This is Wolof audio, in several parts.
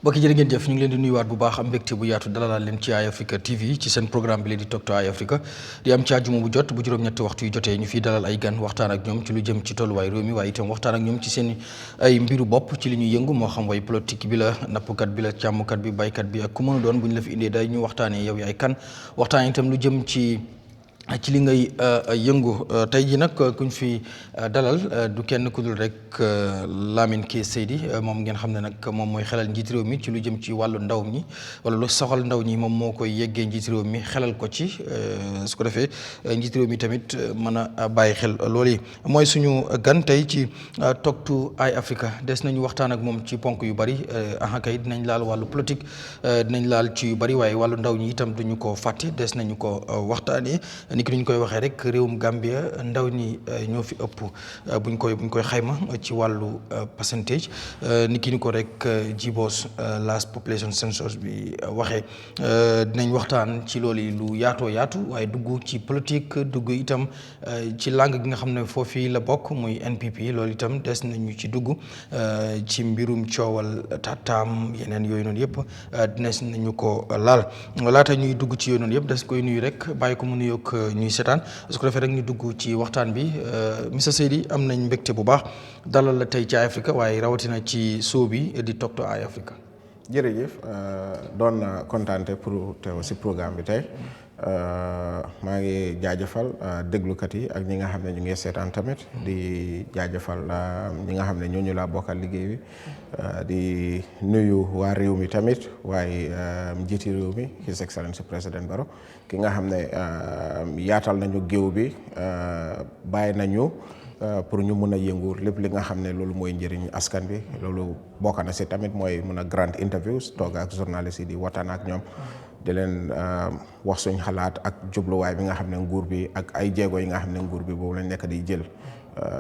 mbokk yi jërë ngeen jëf ñu ngi leen di nuyuwaat bu baax am mbégte bu yaatu dalalaat leen ci Eyeafrica TV ci seen programme bi leen di Talk To Eyeafrica di am ci àjjuma bu jot bu juróom-ñetti waxtu yu jotee ñu fiy dalal ay gan waxtaan ak ñoom ci lu jëm ci tolluwaay réew mi waaye itam waxtaan ak ñoom ci seen ay mbiru bopp ci li ñuy yëngu moo xam way politique bi la nappkat bi la càmmkat bi baykat bi ak ku mën a doon bu ñu la fi indee day ñu waxtaanee yow yaay kan waxtaan itam lu jëm ci li ngay yëngu tey ji nag kuñ fi dalal du kenn ku dul rek Lamin K Saidy moom ngeen xam ne nag moom mooy xelal njiit réew mi ci lu jëm ci wàllu ndaw ñi wala lu soxal ndaw ñi moom moo koy yeggee njiit réew mi xelal ko ci su ko defee njiit réew mi tamit mën a bàyyi xel loolu yi mooy suñu gan tey ci Talk To Eyeafrica des nañu waxtaan ak moom ci ponk yu bari kay dinañ laal wàllu politique dinañ laal ci yu bari waaye wàllu ndaw ñi itam duñu ko fàtte des nañu ko waxtaanee ni ki ñu koy waxee rek réewum Gambia ndaw ñi ñoo fi ëpp buñ koy xayma ci wàllu percentage ni ki ni ko rek Jibos last population census bi waxee dinañ waxtaan ci loolu lu yaatoo yaatu waaye dugg ci politique dugg itam ci langue gi nga xam ne foofii la bokk muy NPP loolu itam des nañu ci dugg ci mbirum coowal taataam yeneen yooyu noonu yëpp des nañu ko laal laata ñuy dugg ci yooyu noonu yëpp des koy nuyu rek bàyyi ko mu nuyoog ñuy seetaan su ko defee rek ñu dugg ci waxtaan bi monsieur Saidy am nañ mbégte bu baax dalal la tey ci Eyeafrica waaye rawatina ci show bi di Talk To Eyeafrica. jërëjëf doon na kontaante pour teew si programme bi tey maa ngi jaajëfal déglukat yi ak ñi nga xam ne ñu ngi seetaan tamit di jaajëfal ñi nga xam ne ñooñu laa bokkal liggéey bi di nuyu waa réew mi tamit waaye njiiti réew mi His Excellency président Barrow ki nga xam ne yaatal nañu géew bi bàyyi nañu pour ñu mun a yëngu lépp li nga xam ne loolu mooy njëriñ askan bi loolu bokk na si tamit mooy mun a grand interviews toog ak journaliste yi di waxtaan ak ñoom di leen wax suñ xalaat ak jubluwaay bi nga xam ne nguur bi ak ay jéego yi nga xam ne nguur bi boobu lañ nekk di jël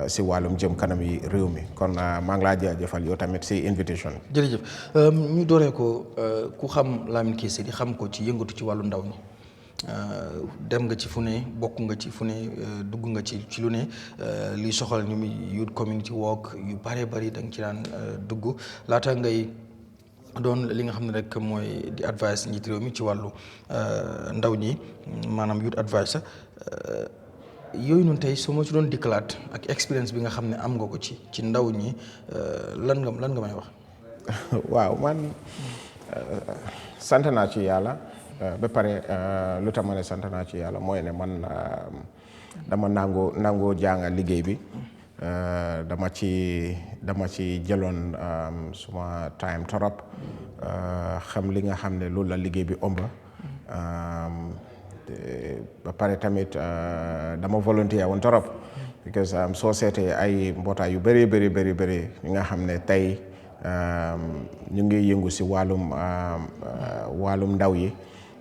si wàllum jëm kanam yi réew mi kon maa ngi laa jaajëfal yow tamit si invitation bi. jërëjëf ñu dooree ko ku xam Lamin K Saidy xam ko ci yëngatu ci wàllu ndaw ñi dem nga ci fu ne bokk nga ci fu ne dugg nga ci lu ne liy soxal ñu muy youth community work yu bëree bëri da nga ci daan dugg laata ngay doon li nga xam ne rek mooy di advice njiit réew mi ci wàllu ndaw ñi maanaam youth advice yooyu noonu tey soo ma ci doon dikkalaat ak expérience bi nga xam ne am nga ko ci ndaw ñi lan nga may wax. waaw man sant naa ci yàlla ba pare lu tax ma ne sant naa ci yàlla mooy ne man dama nangoo jànga liggéey bi dama ci jëloon suma time torop xam li nga xam ne loolu la liggéey bi ëmb ba pare tamit dama volontaire woon torop because soo seetee ay mbootaay yu bëri ñi nga xam ne tey ñu ngi yëngu si wàllum ndaw yi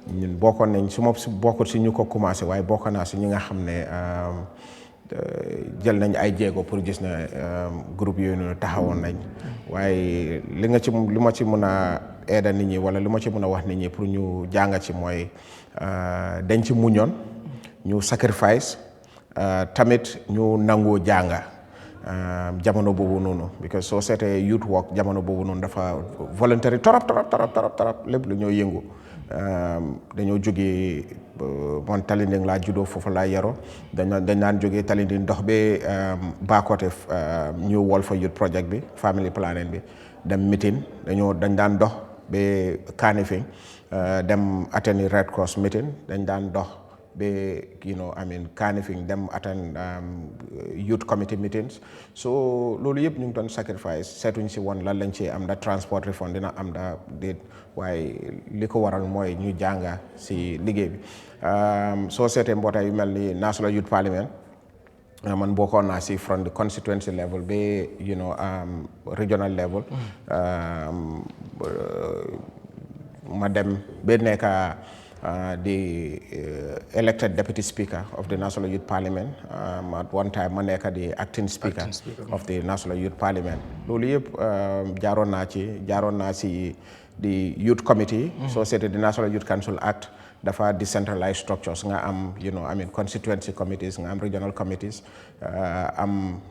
ñun bokkoon nañ su ma bokkut si ñu ko commencé waaye bokk naa si ñi nga xam ne jël nañ ay jéego pour gis ne groupe yooyu noonu taxawoon nañ waaye li ma ci mën a aida nit ñi wala li ma ci mën a wax nit ñi pour ñu jànga ci mooy dañ ci muñoon ñu sacrifice tamit ñu nangoo jànga jamono boobu noonu because soo seetee youth work jamono boobu noonu dafa voluntary torop lépp lu ñoo yëngu dañoo jógee man Talinding laa juddoo foofu laa yaroo dañ daan jógee Talinding dox ba Bakoteh ñu wol fa youth project bi family planning bi dem meeting dañ daan dox ba Kanifing dem attend Red Cross meeting dañ daan dox ba Kanifing dem attend youth committee meetings so loolu yëpp ñu ngi doon sacrifice seetuñ si woon lan lañ ci am da transport reform dina am da déet waaye li ko waral mooy ñu jànga si liggéey bi soo seetee mbootaay yu mel ni National Youth Parliament man bokkoon naa si from the constituency level ba regional level ma dem ba nekk the elected deputy speaker of the National Youth Parliament at one time ma nekk the acting speaker of the National Youth Parliament loolu yëpp jaaroon naa si the youth committee soo seetee the National Youth Council Act dafa decentralized structures nga am constituency committees nga am regional committees am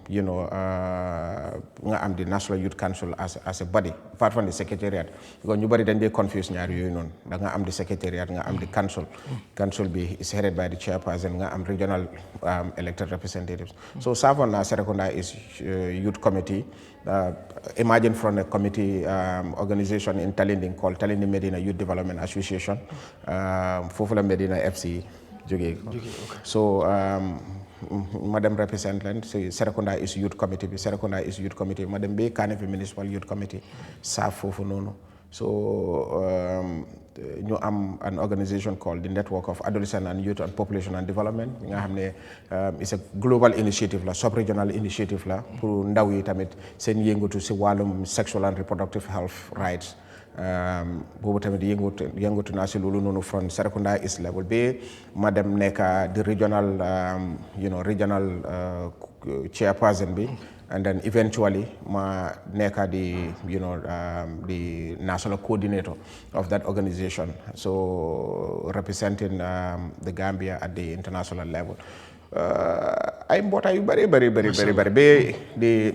nga am the National Youth Council as a body apart from the secretariat because ñu bari dañ dee confuse ñaar yooyu noonu da nga am the secretariat nga am the council bi is headed by the chairperson nga am regional elected representatives so Savona Serekunda is youth committee emerging from a committee organization in Talinding called Talinding Medina Youth Development Association foofu la Medina FC jógee so madam represent leen si Serekunda is youth committee bi Serekunda is youth committee madam bi Kanifing municipal youth committee saaf foofu noonu so ñu am an organisation called the Network of Adolescent and Youth and Population and Development nga xam ne it's a global initiative la sub-regional initiative la pour ndaw yi tamit seen yëngatu si wàllum sexual and reproductive health rights boobu tamit yëngatu naa si loolu noonu from Serekunda East level bi ma dem nekk the regional chairperson bi and then eventually ma nekk the national coordinator of that organization so representing the Gambia at the international level ay mbootaay yu bari the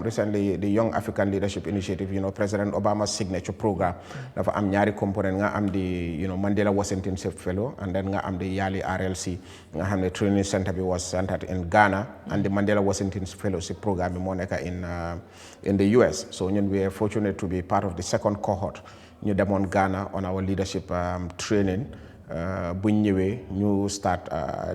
recently the Young African Leadership Initiative President Obama's signature program dafa am ñaari component nga am the Mandela Washington Fellow and then nga am the Yali RLC nga xam ne training center bi was centered in Ghana and the Mandela Washington Fellowship program bi moo nekk in the US so ñun we are fortunate to be part of the second cohort ñu demoon Ghana on our leadership training buñ ñëwee ñu start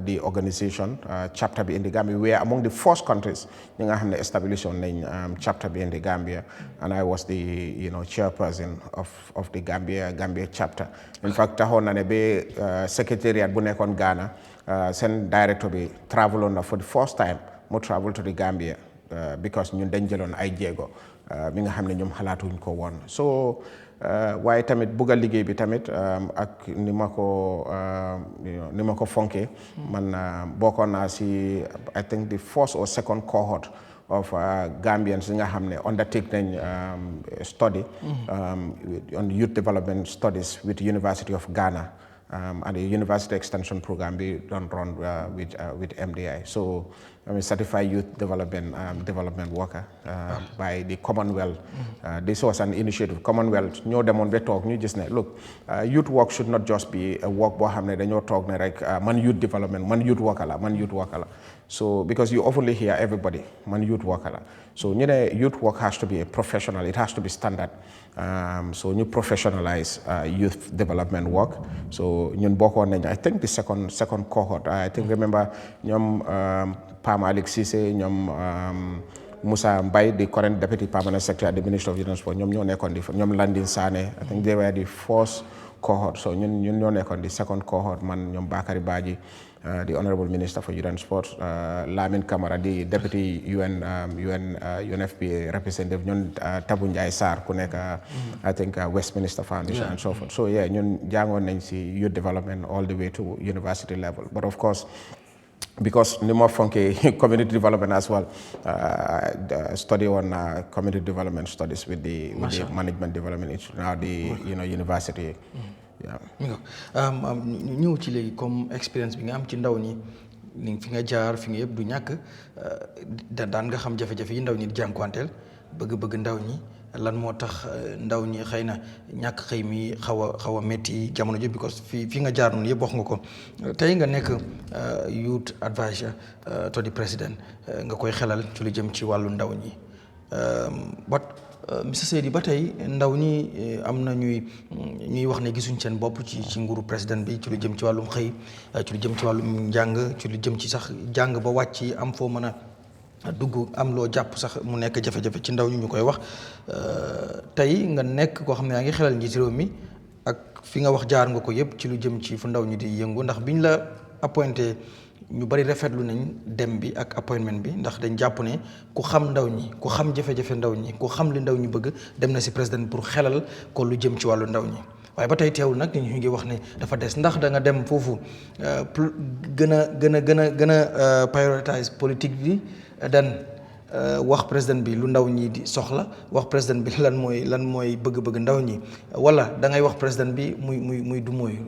the organisation chapter bi in the Gambia we are among the first countries ñi nga xam ne establishon nañ chapter bi in the Gambia and I was the chairperson of the Gambia chapter in fact taxoon na ne ba secretariat bu nekkoon Ghana seen director bi travel on na for the first time mu travel to the Gambia because ñun dañ jëloon ay jéego mi nga xam ne ñoom xalaatuñ ko woon so waaye tamit bugg a liggéey bi tamit ak ni ma ko fonkee man bokkoon naa si I think the first or second cohort of Gambians yi nga xam ne undertake nañ study on youth development studies with the University of Ghana and the university extension program be done run with MDI so I'm a certified youth development worker by the Commonwealth. This was an initiative. Commonwealth ñoo demoon ba toog ñu gis ne look youth work should not just be a work boo xam ne dañoo toog ne rek man youth development man youth worker la so because you often hear everybody man youth worker la so ñu ne youth work has to be a professional it has to be standard so ñu professionalize youth development work so ñun bokkoon nañ I think the second cohort I think remember ñoom Pam Alex Cissé ñoom Moussa Mbaye the current deputy permanent secretary at the Ministry of Youth and Sport ñoom ñoo nekkoon di ñoom Landing Sané I think they were the first cohort so ñun ñoo nekkoon the second cohort man ñoom Bakary Badji the Honorable Minister for Youth and Sport Lamin Camara the deputy UNFPA representative ñun Tabu Njie Sarr ku nekk I think Westminster Foundation and so forth so yeah ñun jàngoon nañ si youth development all the way to university level but of course because ni ma fonkee community development as well study on community development studies with the management development institute now the university ñëw ci léegi comme expérience bi nga am ci ndaw ñi ni fi nga jaar fi nga yëpp du ñàkk daan nga xam jafe-jafe yi ndaw ñi di jànkuwanteel bëgg ndaw ñi lan moo tax ndaw ñi xëy na ñàkk xëy mi xaw a métti jamono ji because fi nga jaar noonu yëpp wax nga ko tey nga nekk youth advisor to the president nga koy xelal ci lu jëm ci wàllu ndaw ñi Mr Saidy ba tey ndaw ñi am na ñuy wax ne gisuñ seen bopp ci nguuru président bi ci lu jëm ci wàllum xëy ci lu jëm ci wàllum njàng ci lu jëm ci sax jàng ba wàcc am foo mën a dugg am loo jàpp sax mu nekk jafe-jafe ci ndaw ñi ñu koy wax tey nga nekk koo xam ne yaa ngi xelal njiiti réew mi ak fi nga wax jaar nga ko yëpp ci lu jëm ci fu ndaw ñi di yëngu ndax biñ la appointé ñu bari rafetlu nañ dem bi ak appointment bi ndax dañ jàpp ne ku xam ndaw ñi ku xam jafe-jafe ndaw ñi ku xam li ndaw ñi bëgg dem na si président pour xelal ko lu jëm ci wàllu ndaw ñi waaye ba tey teewul nag ñu ngi wax ne dafa des ndax da nga dem foofu gën a prioritize politique bi dan wax président bi lu ndaw ñi di soxla wax président bi lan mooy bëgg-bëgg ndaw ñi wala da ngay wax président bi muy du mooy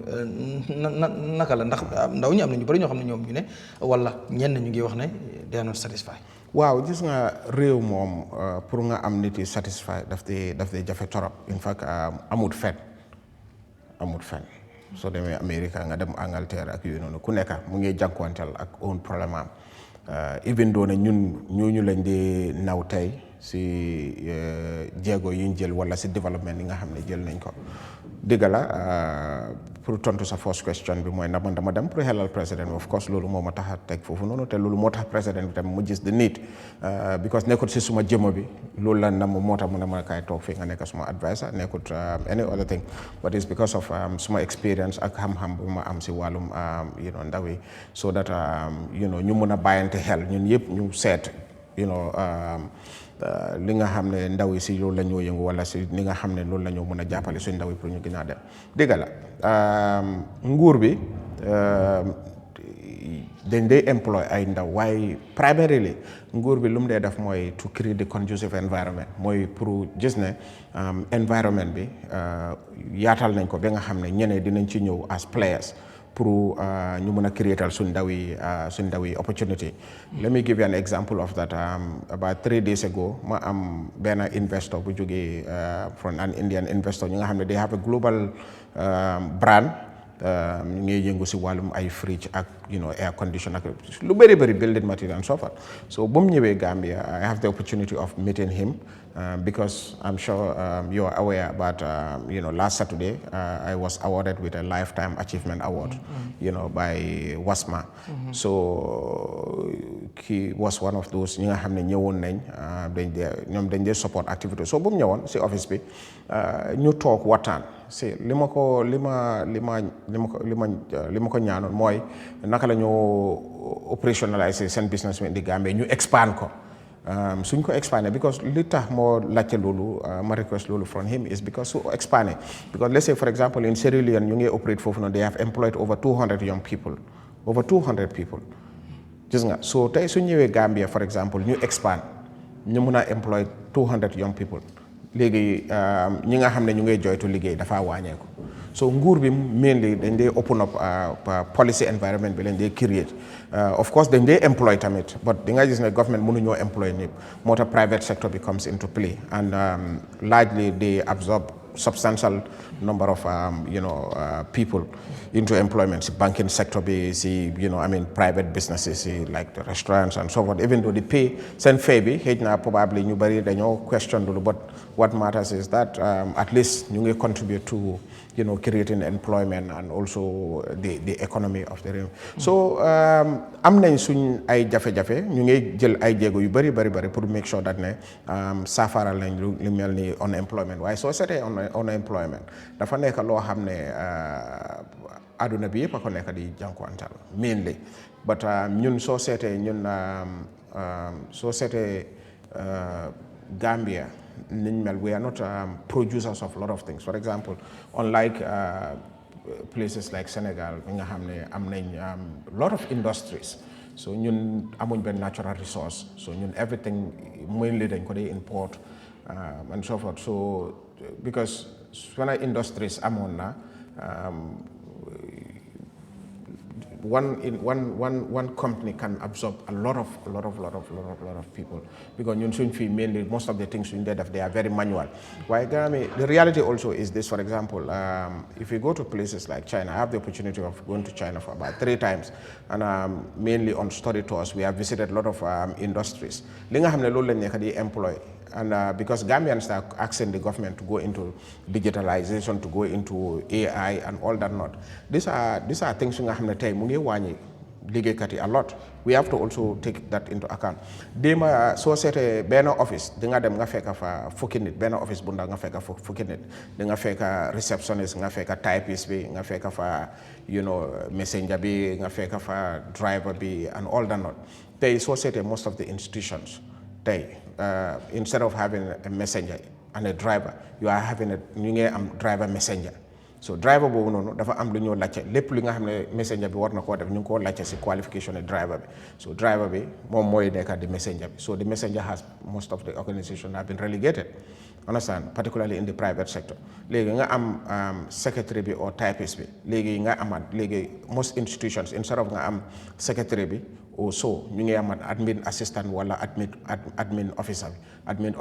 naka la ndax ndaw ñi am na ñu bëri ñoo xam ne ñoom ñu ne wala ñenn ñu ngi wax ne they are not satisfied. waaw gis nga réew moom pour nga am nit yi satisfied daf dee jafe torop in fact amut fen soo demee Amérique nga dem Angleterre ak yooyu noonu ku nekk mu ngi jànkuwanteel ak un problème am even though ne ñun ñooñu lañ di naw tey si jéego yi ñu jël wala si développement yi nga xam ne jël nañ ko dëgg la pour tontu sa first question bi mooy ndax man dama dem pour xelal président of course loolu moo ma tax a teg foofu noonu te loolu moo tax président bi tamit mu gis the need because nekkut si suma jëmm bi loolu la nam moo tax mu ne ma kaay toog fii nga nekk suma advisor nekkut any other thing but it's because of suma experience ak xam-xam bu ma am si wàllum ndaw yi so that ñu mun a bàyyante xel ñun yëpp ñu seet li nga xam ne ndaw yi si loolu la ñoo yëngu wala si li nga xam ne loolu la ñoo mën a jàppale suñ ndaw yi pour ñu gën a dem dëgg la nguur bi dañ dee employ ay ndaw waaye primarily nguur bi lu mu dee def mooy to create the conducive environment mooy pour gis ne environment bi yaatal nañ ko ba nga xam ne ñeneen dinañ ci ñëw as players pour ñu mën a creatal suñ ndaw yi opportunity. Let me give you an example of that. About 3 days ago ma am benn investor bu jógee from an Indian investor ñi nga xam ne they have a global brand ñu ngi yëngu si wàllum ay fridge ak air condition ak lu bëri building material and so forth. So bu mu ñëwee Gambia I have the opportunity of meeting him because I'm sure you are aware about last Saturday I was awarded with a lifetime achievement award by WASMA. So he was one of those ñi nga xam ne ñëwoon nañ dañ dee support activité so bu mu ñëwoon si office bi ñu toog waxtaan si li ma ko ñaanoon mooy naka la ñoo operationaliser seen business bi di Gambie ñu expand ko suñ ko expandé because li tax moo laajte loolu ma request loolu from him is because su expandé because let's say for example in Sierra Leone ñu ngi operate foofu noonu they have employed over 200 young people gis nga so tey su ñëwee Gambia for example ñu expand ñu mun a employ 200 young people léegi ñi nga xam ne ñu ngay joytu liggéey dafa wàññeeku so nguur bi mainly dañ dee open up policy environment bi lañ dee create of course dañ dee employ tamit but di nga gis ne government mënuñoo employ ñëpp moo tax private sector bi comes into play and largely they absorb substantial number of people into employment si banking sector bi si private businesses like the restaurants and so forth even though they pay seen fay bi xëy na probably ñu bëri dañoo question loolu but what matters is that at least ñu ngi contribute to creating employment and also the economy of the region. So am nañ suñ ay jafe-jafe ñu ngi jël ay jéego yu bëri pour make sure that ne saafaral nañ lu mel ni unemployment waaye soo seetee unemployment dafa nekk loo xam ne àdduna bi yëpp a ko nekk di jànkuwantal mainly but ñun soo seetee Gambia niñ mel we are not producers of a lot of things for example unlike places like Senegal nga xam ne am nañ lot of industries so ñun amuñ benn natural resource so ñun everything mainly dañ ko dee import and so forth so because when industries amoon na one company can absorb a lot of people because ñun suñ fii mainly most of the things suñ dee def they are very manual waaye the reality also is this for example if you go to places like China I have the opportunity of going to China for about 3 times and mainly on study tours we have visited a lot of industries li nga xam ne loolu lañ nekk di employ and because Gambians are asking the government to go into digitalization, to go into AI and all that not. These are things nga xam ne tey mu ngi wàññi liggéeykat yi a lot. We have to also take that into account. Déema soo seetee benn office di nga dem nga fekk fa fukki nit benn office bu ndaw nga fekk fa fukki nit di nga fekk receptionist nga fekk typist bi nga fekk fa messenger bi nga fekk fa driver bi and all that not. Tey soo seetee most of the institutions tey instead of having a messenger and a driver, you are having driver messenger. so driver boobu noonu dafa am lu ñoo laajte lépp li nga xam ne messenger bi war na koo def ñu ngi koo laajte si qualification driver bi so driver bi moom mooy nekk di messenger bi so the messenger has most of the organization have been relegated understand particularly in the private sector léegi nga am secretary bi or typist bi léegi nga amaat léegi most institutions instead of nga am secretary bi so ñu ngi amaat admin assistant wala admin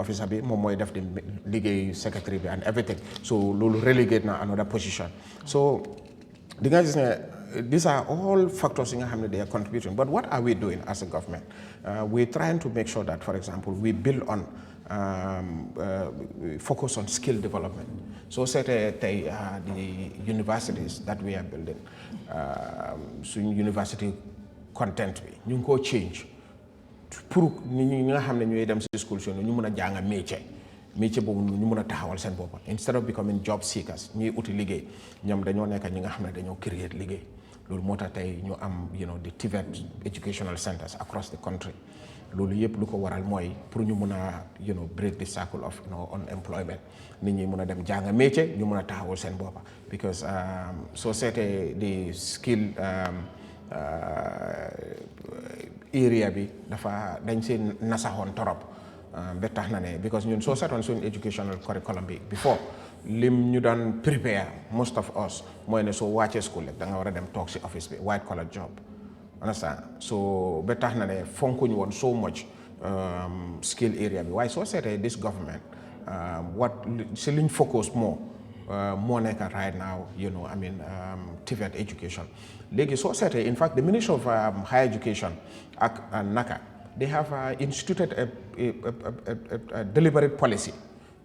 officer bi moom mooy def di liggéey secretary bi and everything so loolu relegate na another position so di nga gis ne these are all factors yi nga xam ne they are contributing but what are we doing as a government we're trying to make sure that for example we build on focus on skill development. So the universities that we are building, university content ñu ngi ko change pour ñi nga xam ne ñooy dem ci school si ñu mën a jàng métier boobu ñu mën a taxawal seen bopp instead of becoming job seekers ñuy uti liggéey ñoom dañoo nekk ñi nga xam ne dañoo créer liggéey loolu moo tax tey ñu am the TVET educational centers across the country. loolu yëpp lu ko waral mooy pour ñu mun a break the cycle of unemployment nit ñi mun a dem jàng métier ñu mun a taxawal seen boppa because soo seetee di skill area bi dañ seen nasaxoon torop ba tax na ne because ñun soo seetoon suñu educational curriculum bi before lim ñu daan prepare most of us mooy ne soo wàccee school rek da nga war a dem toog si office bi white collar job understand so ba tax na ne fonkuñu woon so much skill area bi waaye soo seetee this government what si liñ focus moo nekk right now TVET education léegi soo seetee in fact the Ministry of Higher Education ak NACA they have instituted a deliberate policy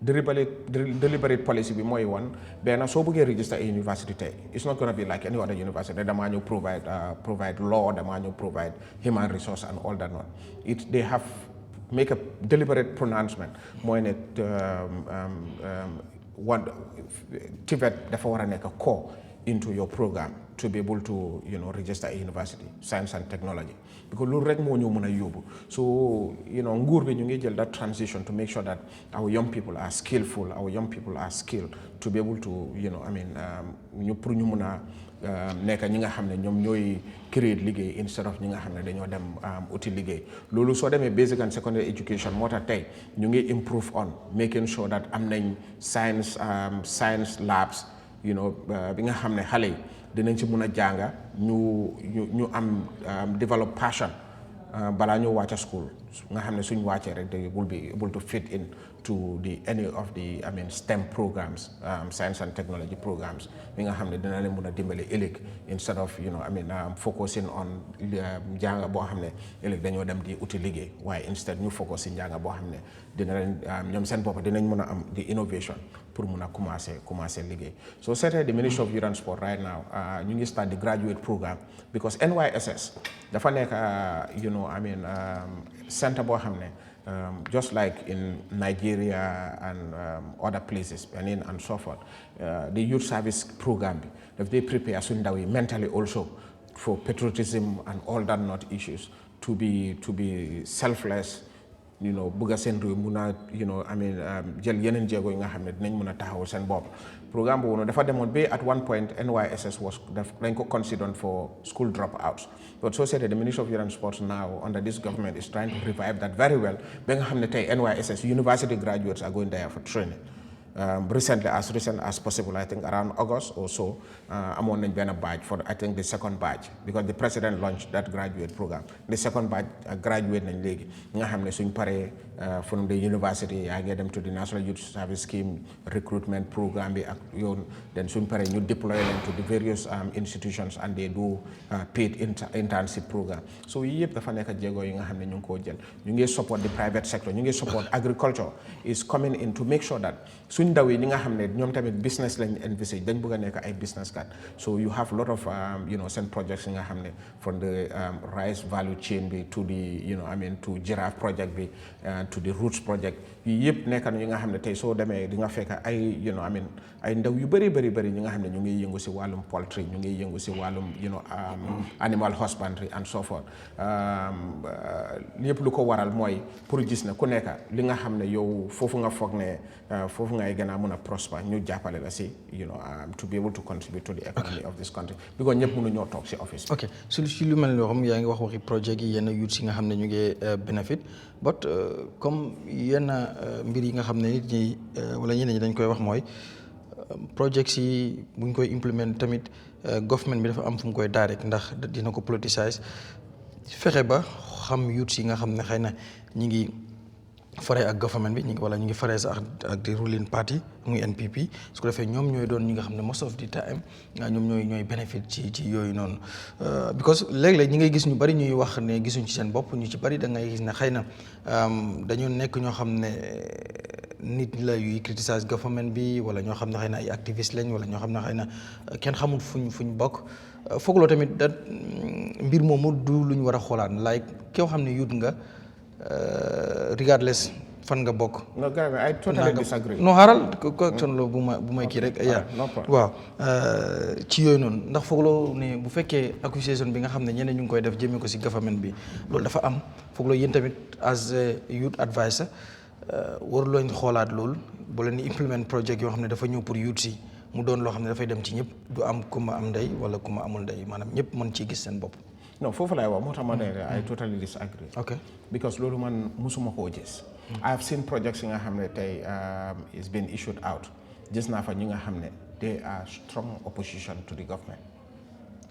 deliberate policy bi mooy woon benn soo bëggee register a university tey it's not going to be like any other university damaa ñëw provide law damaa ñëw provide human resource and all that one they have make a deliberate pronouncement mooy ne TVET dafa war a nekk core into your program to be able to register a university science and technology because loolu rek moo ñu mën a yóbbu so nguur bi ñu ngi jël that transition to make sure that our young people are skillful our young people are skilled to be able to ñu pour ñu mën a nekk ñi nga xam ne ñoom ñooy create liggéey instead of ñi nga xam ne dañoo dem uti liggéey loolu soo demee basic and secondary education moo tax tey ñu ngi improve on making sure that am nañ science labs bi nga xam ne xale yi dinañ ci mun a jànga ñu am develop passion balaa ñu wàcca school nga xam ne suñ wàccee rek they will be able to fit in to any of the STEM programs science and technology programs bi nga xam ne dina leen mun a dimbale ëllëg instead of focusing on njàng boo xam ne ëllëg dañoo dem di uti liggéey waaye instead ñu focus si njàng boo xam ne dina leen ñoom seen bopp dinañ mun a am di innovation pour mun a commencer liggéey so seetee the Ministry of Youth and Sport right now ñu ngi start the graduate program because NYSS dafa nekk center boo xam ne just like in Nigeria and other places Benin and so forth the youth service program bi daf dey prepare suñ ndaw yi mentally also for patriotism and all that not issues to be selfless bëgg a seen réew mun a jël yeneen jéego yi nga xam ne dinañ mun a taxawal seen bopp programme boobu noonu dafa demoon ba at one point NYSS dañ ko considered for school dropouts but so said the Ministry of Youth and Sports now under this government is trying to revive that very well ba nga xam ne tey NYSS university graduates are going there for training recent as possible I think around August or so amoon nañ benn batch for I think the second batch because the president launched that graduate program the second batch graduate nañ léegi nga xam ne suñ paree from the university yaa ngi dem to the National Youth Service Scheme recruitment programme bi ak yoon then suñ paree ñu deploy them to the various institutions and they do paid internship program so yii yëpp dafa nekk jéego yi nga xam ne ñu ngi koo jël ñu ngi support the private sector ñu ngi support agriculture is coming in to make sure that suñ ndaw yi ñi nga xam ne ñoom tamit business lañ envisage dañ bëgg a nekk ay business kat so you have a lot of seen projects yi nga xam ne from the rice value chain bi to the to giraffe project bi to the roots project yi yëpp nekk na yi nga xam ne tey soo demee di nga fekk ay ay ndaw yu bëri ñi nga xam ne ñu ngi yëngu si wàllum poultry ñu ngi yëngu si wàllum animal husbandry and so forth yëpp lu ko waral mooy pour gis ne ku nekk li nga xam ne yow foofu nga foog ne foofu ngay gën a mun a prosper ñu jàppale la si to be able to contribute to the economy of this country because ñëpp mënu ñoo toog si office. ok si lu mel ni loo xam yaa ngi wax waxi projet yi yenn youth yi nga xam ne ñu ngi benefit but comme yenn mbir yi nga xam ne nit ñi wala ñeneen ñi dañ koy wax mooy projets yi buñ koy implement tamit government bi dafa am fu mu koy direct ndax dina ko politicize fexe ba xam youth yi nga xam ne xëy na ñi ngi faree ak government bi wala ñu ngi faree sax ak di ruling party muy NPP su ko defee ñoom ñooy doon ñi nga xam ne most of the time ñoom ñooy benefit ci yooyu noonu because léeg-léeg ñi ngay gis ñu bari ñuy wax ne gisuñ ci seen bopp ñu ci bari da ngay gis ne xëy na dañoo nekk ñoo xam ne nit la yuy criticize government bi wala ñoo xam ne xëy na ay activiste lañ wala ñoo xam ne xëy na kenn xamul fuñ bokk foogloo tamit da mbir moomu du lu ñu war a xoolaat like koo xam ne youth nga regardless fan nga bokk. no I totally disagree. no xaaral correction la bu may kii rek. waaw ci yooyu noonu ndax foogloo ne bu fekkee accusation bi nga xam ne ñeneen ñu ngi koy def jëmee ko si government bi loolu dafa am foogloo yéen tamit as youth advisor waruloo ñu xoolaat loolu bu leen di implement project yoo xam ne dafa ñëw pour youth si mu doon loo xam ne dafay dem ci ñëpp du am ku ma am ndey wala ku ma amul ndey maanaam ñëpp mën ciy gis seen bopp. non foofu laay wax moo tax ma ne I totally disagree. ok because loolu man musuma koo gis. I have seen projects yi nga xam ne tey is been issued out gis naa fa ñi nga xam ne they are strong opposition to the government.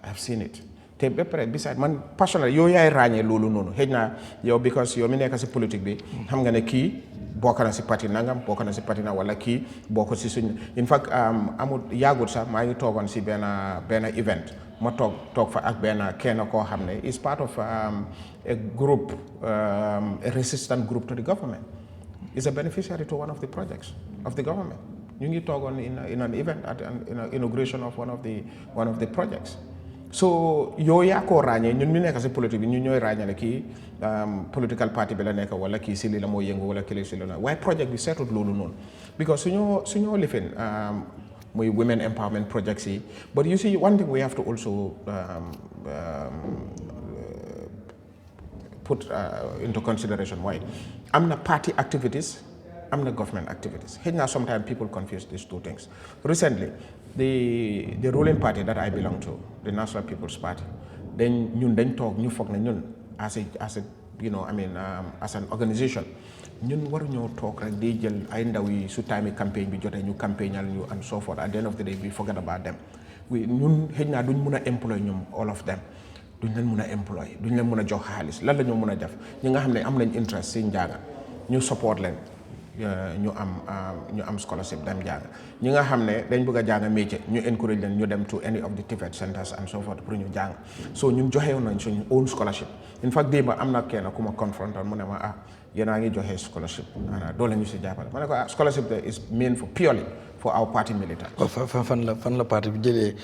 I have seen it te ba pare besides man personnel yow yaay ràññee loolu noonu xëy na yow because yow mi nekk si politique bi xam nga ne kii bokk na si parti nangam bokk na si parti na wala kii bokk si suñ in fact amul yàggut sax maa ngi toogoon si benn event ma toog fa ak benn kenn koo xam ne is part of a group a resistant group to the government is a beneficiary to one of the projects of the government ñu ngi toogoon in an event at an inauguration of one of the projects. so yow yaa koo ràññee ñun ñu nekk si politique bi ñu ñooy ràññale kii political party bi la nekk wala kii si lii la moo yëngu wala kii si lii la waaye project bi seetut loolu noonu because suñoo lifin muy women empowerment projects yi but you see one thing we have to also put into consideration mooy am na party activities am na government activities xëy na sometimes people confuse these two things. Recently the ruling party that I belong to, the National People's Party, ñun dañ toog ñu foog ne ñun as an organisation ñun waruñoo toog rek di jël ay ndaw yi su time campagne bi jotee ñu campagnal ñu and so forth at the end of the day we forget about them. ñun xëy na duñ mun a employ ñoom all of them duñ leen mun a employ duñ leen mun a jox xaalis lan la ñoo mun a def ñi nga xam ne am nañ interest si njàng ñu support leen ñu am scholarship dem jàng ñi nga xam ne dañ bëgg a jàng métier ñu encourage leen ñu dem to any of the TVET centers and so forth pour ñu jàng so ñun joxewoon nañ suñu own scholarship. In fact démb am na kenn ku ma confronté mu ne ma yéen a ngi joxe scholarship doo la ñu si jàppale ma ne ko scholarship is meant for purely for our party militants. fan la parti bi jëlee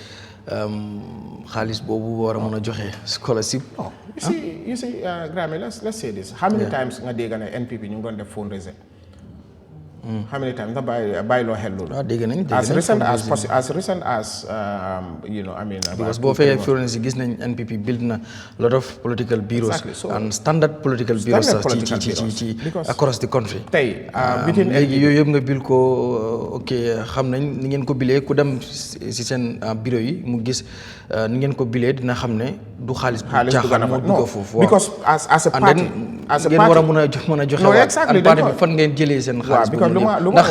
xaalis boobu war a mën a joxe scholarship. oh you see Grammy let's say this how many times nga dégg ne NPP ñu ngi doon def fundraising. How many times nga bàyyi loo xel loolu. dégg nañ as recent as because boo fekkee Florence gis nañ NPP build na lot of political bureaus and standard political bureaus sax ci across the country. tey léegi yooyu yëpp nga build ko ok xam nañ ni ngeen ko bilee ku dem si seen bureau yi mu gis ni ngeen ko bilee dina xam ne du xaalis bu caaxaan moo dugg foofu. because as a party ngeen war a mën a joxe waat ak parti bi fan ngeen jëlee seen xaalis ndax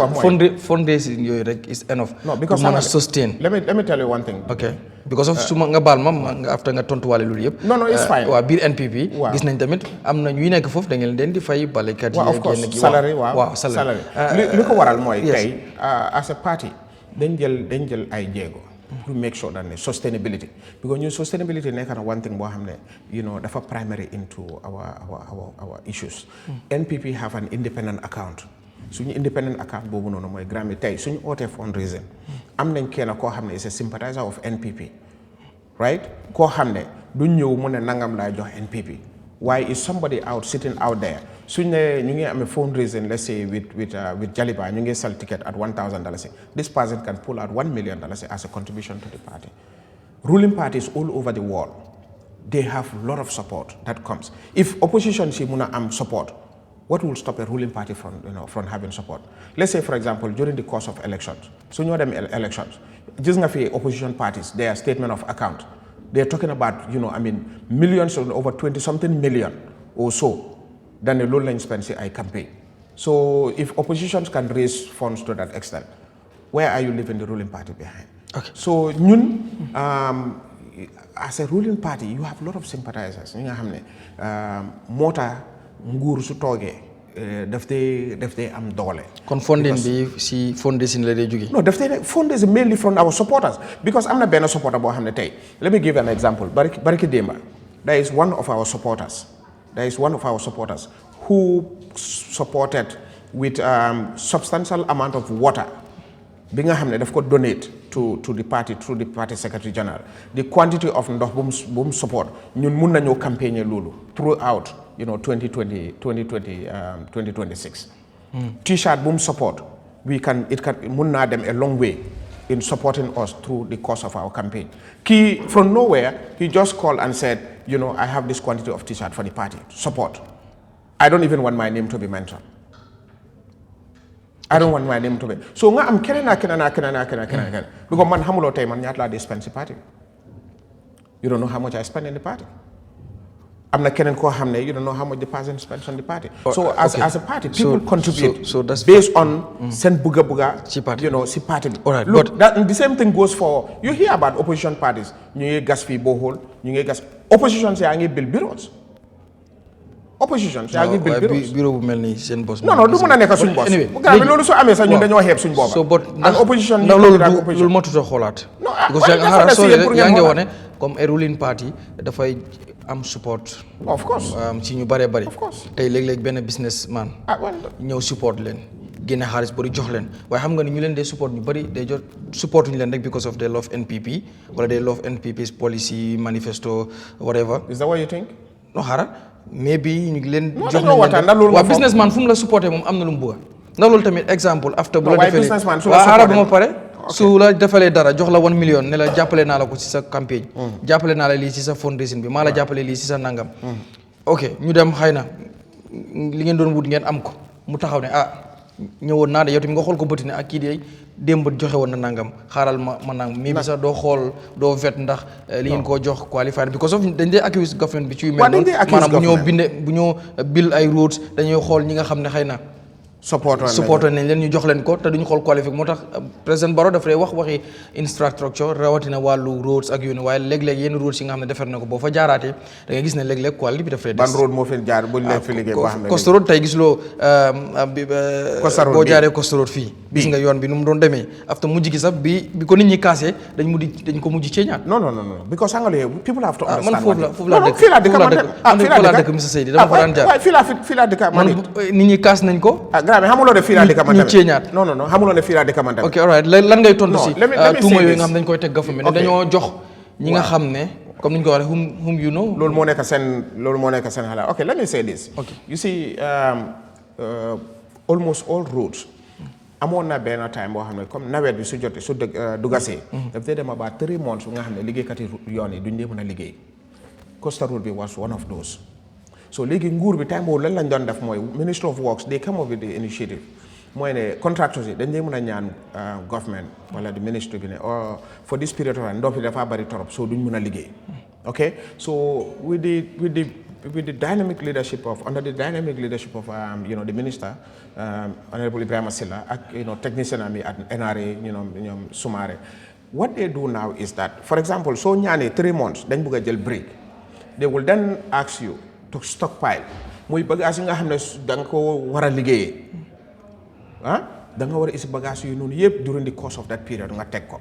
fundraising yooyu rek is enough. no because mën a sustain. let me tell you one thing. ok because of suma nga baal ma nga after nga tontuwaale loolu yëpp. no it's fine. waaw biir NPP. gis nañ tamit am na ñuy nekk foofu da ngeen leen di fay balekat yi. of course salary waaw salary li ko waral mooy tey as a party dañ jël ay jéego. to make sure that sustainability because ñu sustainability nekk na one thing boo xam ne dafa primary into our issues. NPP have an independent account. suñu independent account boobu noonu mooy Grammy tey suñu ootee fundraising am nañ kenn koo xam ne is a sympathizer of NPP right koo xam ne du ñëw mu ne nangam laay jox NPP waaye is somebody sitting out there suñ ne ñu ngi amee fundraising let's say with Jaliba ñu ngi sell ticket at $1,000 this person can pull out $1 million as a contribution to the party. Ruling parties all over the world they have a lot of support that comes if opposition si mun a am support what will stop a ruling party from having support? Let's say, for example, during the course of elections, so you know them elections, just opposition parties, their statement of account, they're talking about, millions, over 20-something million or so, than the low-line spend a campaign. So if oppositions can raise funds to that extent, where are you leaving the ruling party behind? Okay. So, as a ruling party, you have a lot of sympathizers. Mota nguur su toogee daf dee am doole. Kon funding bi si fundraising la dee jógee. No, fundraising mainly from our supporters, because I'm not being a supporter boo xam ne tey. Let me give you an example. Bariki Demba, there is one of our supporters. Who supported with substantial amount of water. Bi nga xam ne daf ko donate to the party through the party secretary general. The quantity of ndox bu mu support ñun mun nañoo campaigner loolu throughout 2026. T-shirt bu mu support mun naa dem a long way in supporting us through the course of our campaign. From nowhere, he just called and said, I have this quantity of T-shirt for the party support. I don't even want my name to be mentioned. I don't want my name to be. So I'm kenena. Because man hamulo tay man ñaata la spend ci party. You don't know how much I spend in the party. I'm not kenen ko xamne you don't know how much the person spends on the party. So as a party, people contribute so that's based on sen buga ci party. ci party. All right, look, the same thing goes for, you hear about opposition parties. Ñu ngi gas fi bohol, ñu ngi gas opposition yaa ngi build bureaus. Opposition yaa ngi build bureaus. Bureau bu melni seen boss. Non, du mëna nekk suñ boss. Bu gaay loolu su amé sax ñun dañoo xeeb suñ booba. So but and opposition loolu motuta xoolaat. Because yaa ngi wone comme a ruling party dafay am support. Of course. ci ñu bare bare. Of course. Tey léeg-léeg benn businessman ñëw support leen génne xaalis bari jox leen waaye xam nga ni ñu leen dee support ñu bari day jot support ñu leen rek because of they love NPP wala they love NPP's policy manifesto whatever. Is that what you think? No xaaral maybe ñu ngi leen jox waa businessman fu mu la supporté moom am na lu mu bëgg ndax loolu tamit exemple after bu la defee businessman su la xaaral ba ma pare su la defalee dara jox la 1 million ne la jàppale naa la ko ci sa campagne jàppale naa la lii ci sa fundraising bi maa la jàppale lii ci sa nangam ok ñu dem xëy na li ngeen doon wut ngeen am ko mu taxaw ne ñëwoon naa de yow tamit nga xool ko bëti ne ak kii de démb joxe woon na nangam xaaral ma nangam mais bi sax doo xool doo vet ndax li ngeen koo jox qualified because of dañ dee accuse government bi ci yu mel noonu maanaam bu ñoo build ay roads dañuy xool ñi nga xam ne xëy na support nañ leen ñu jox leen ko te duñu xool qualifié moo tax président Barrow daf lay wax waxi infrastructure rawatina wàllu roads ak yoon waaye léeg-léeg yenn roads yi nga xam ne defar na ko boo fa jaaraatee da ngay gis ne léeg-léeg qualité bi daf lay des. ban road moo fi jaar buñ leen fi liggéey boo xam ne Costa Road tey gisuloo boo jaaree Costa Road fii gis nga yoon bi nu mu doon demee after mujj gi sax bi ko nit ñi kaasee dañ ko mujj ceeñaat. non because xam nga people have to understand. man foofu laa dëkk Mr Saidy dama fa daan jaar fii laa dëkk man nit ñi kaas nañ ko mais xamuloo ne fii laa dëkk man tamit ñu ceeñaat non xamuloo ne fii laa dëkk man tamit. ok all right lan ngay tontu si tuuma yooyu nga xam dañ koy teg government ne dañoo jox ñi nga xam ne comme ni ñu ko waxee whom you know. loolu moo nekk seen xalaat ok let me say this. Okay. You see almost all roads amoon na benn time boo xam ne comme nawet bi su dugasee daf dee dem about 3 months nga xam ne liggéeykat yi yoon yi duñ dee mën a liggéey. Costa Road bi was one of those. So léegi nguur bi time boobu lan lañ doon def mooy Ministry of Works they come up with the initiative mooy ne contractors yi dañ dee mën a ñaan government wala the ministry bi ne for this period of time ndox bi dafa bari torop so duñ mën a liggéey. Okay, so with the dynamic leadership of the minister Honorable Ibrahima Silla ak technician ami at NRA ñoom Sumare, what they do now is that for example soo ñaanee 3 months dañ bëgg a jël break they will then ask you to stockpile muy bagage yi nga xam ne da nga ko war a liggéeyee da nga war a isi bagage yu noonu yëpp during the course of that period nga teg ko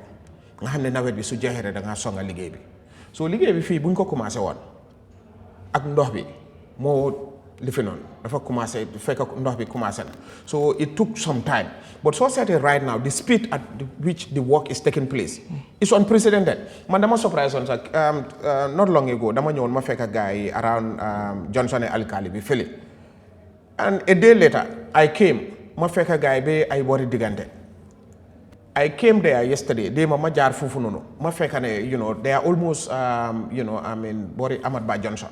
nga xam ne nawet bi su jeexee rek da ngaa songa liggéey bi so liggéey bi fii buñ ko commencé woon ak ndox bi moo li fi noonu dafa commencé fekk ndox bi commencé na so it took some time but soo seetee right now the speed at which the work is taking place is unprecedented. Man dama surprise on sax not long ago dama ñëwoon ma fekk gars yi around Johnson and Alkali bi fële and a day later I came ma fekk gars yi ba ay boori diggante I came there yesterday day ma jaar foofu noonu ma fekk ne they are almost boori Amat Ba Johnson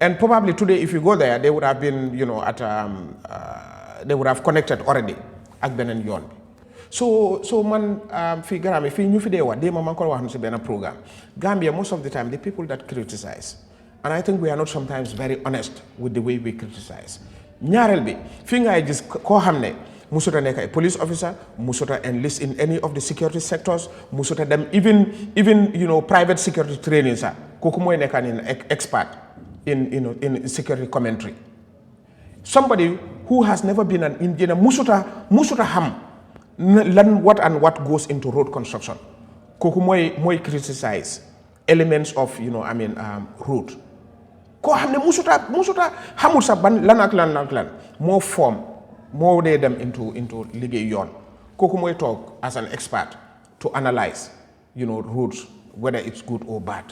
And probably today, if you go there, they would have been, they would have connected already ak benen yoon bi. So man fi Gambia fi ñu fi dee wax déema man ko wax ci benn programme Gambia most of the time the people that criticize, and I think we are not sometimes very honest with the way we criticize. ñaareel bi fi ngay gis koo xam ne musuta nekk ay police officer, musuta enlist in any of the security sectors, musuta dem even private security training sa kooku mooy nekk an expert in security commentary. Somebody who has never been an engineer musuta xam what goes into road construction. Kooku mooy criticize elements of road. Koo xam ne musuta xamul sa ban lan ak lan moo form moo dee dem into liggéey yoon. Kooku mooy toog as an expert to analyze roads whether it's good or bad.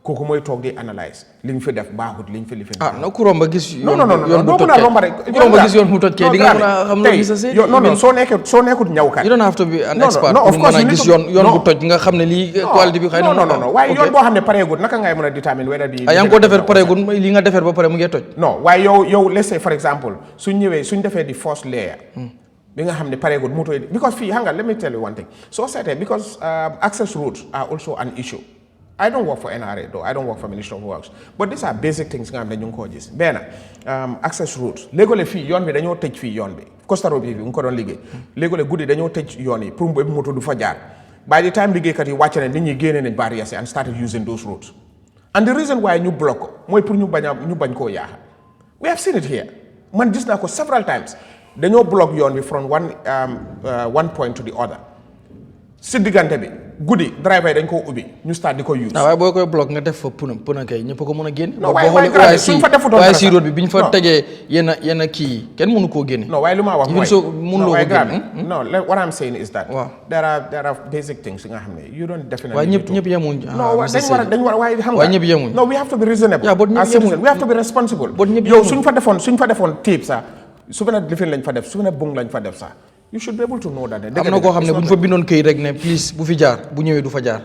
Kooku mooy toog di analyse liñ fi def baaxut liñ fi li fi na ku romba gis yoon bu toj kay ku romba gis yoon bu toj kay di nga mën a xam loolu sa seet soo nekkut ñawkat you don't have to be an expert pour mën a gis yoon bu toj nga xam ne lii qualité bi xëy na non waaye yoon boo xam ne pareegut naka ngay mën a détermine whether bi yaa ngi ko defar pareegut li nga defar ba pare mu ngi toj non waaye yow let's say for example suñ defee di first layer bi nga xam ne pareegut moto yi because fii xam nga let me tell you one thing soo seetee because access roads are also an issue. I don't work for NRA though. I don't work for Ministry of Works. But these are basic things nga xam ne ñu ngi ko gis. benn access routes léegole fii yoon bi dañoo tëj fii yoon bi Costa Road bi nga ko doon liggéey léegole guddi dañoo tëj yoon yi pour moto du fa jaar by the time liggéeykat yi wàcc ne nit ñi génne nañ barrières and started using those roads and the reason why ñu block ko mooy pour ñu bañ koo yaaxa. We have seen it here man gis naa ko several times dañoo block yoon bi from one point to the other si diggante bi guddi driver yi dañ koo ubbi ñu start di ko use. waaye boo koy block nga def fa puna kay ñëpp ko mën a génne. non waaye suñ fa defutoon waaye si road bi biñ fa tegee yenn kii kenn mënu koo génne. non waaye lu ma wax mooy mënuloo ko génne. non what I'm saying is that. waaw there are basic things nga xam ne you don't definitely. waaye ñëpp yemuñ. non dañ war waaye xam nga. waaye ñëpp yemuñ. non we have to be reasonable. as citizens we have to be responsible. yow suñ fa defoon tape sax su fekkee lifin lañ fa def su fekkee bung lañ fa def sax. You should be able to know that. am na koo xam ne bu ñu fa bindoon këyit rek ne please bu fi jaar bu ñëwee du fa jaar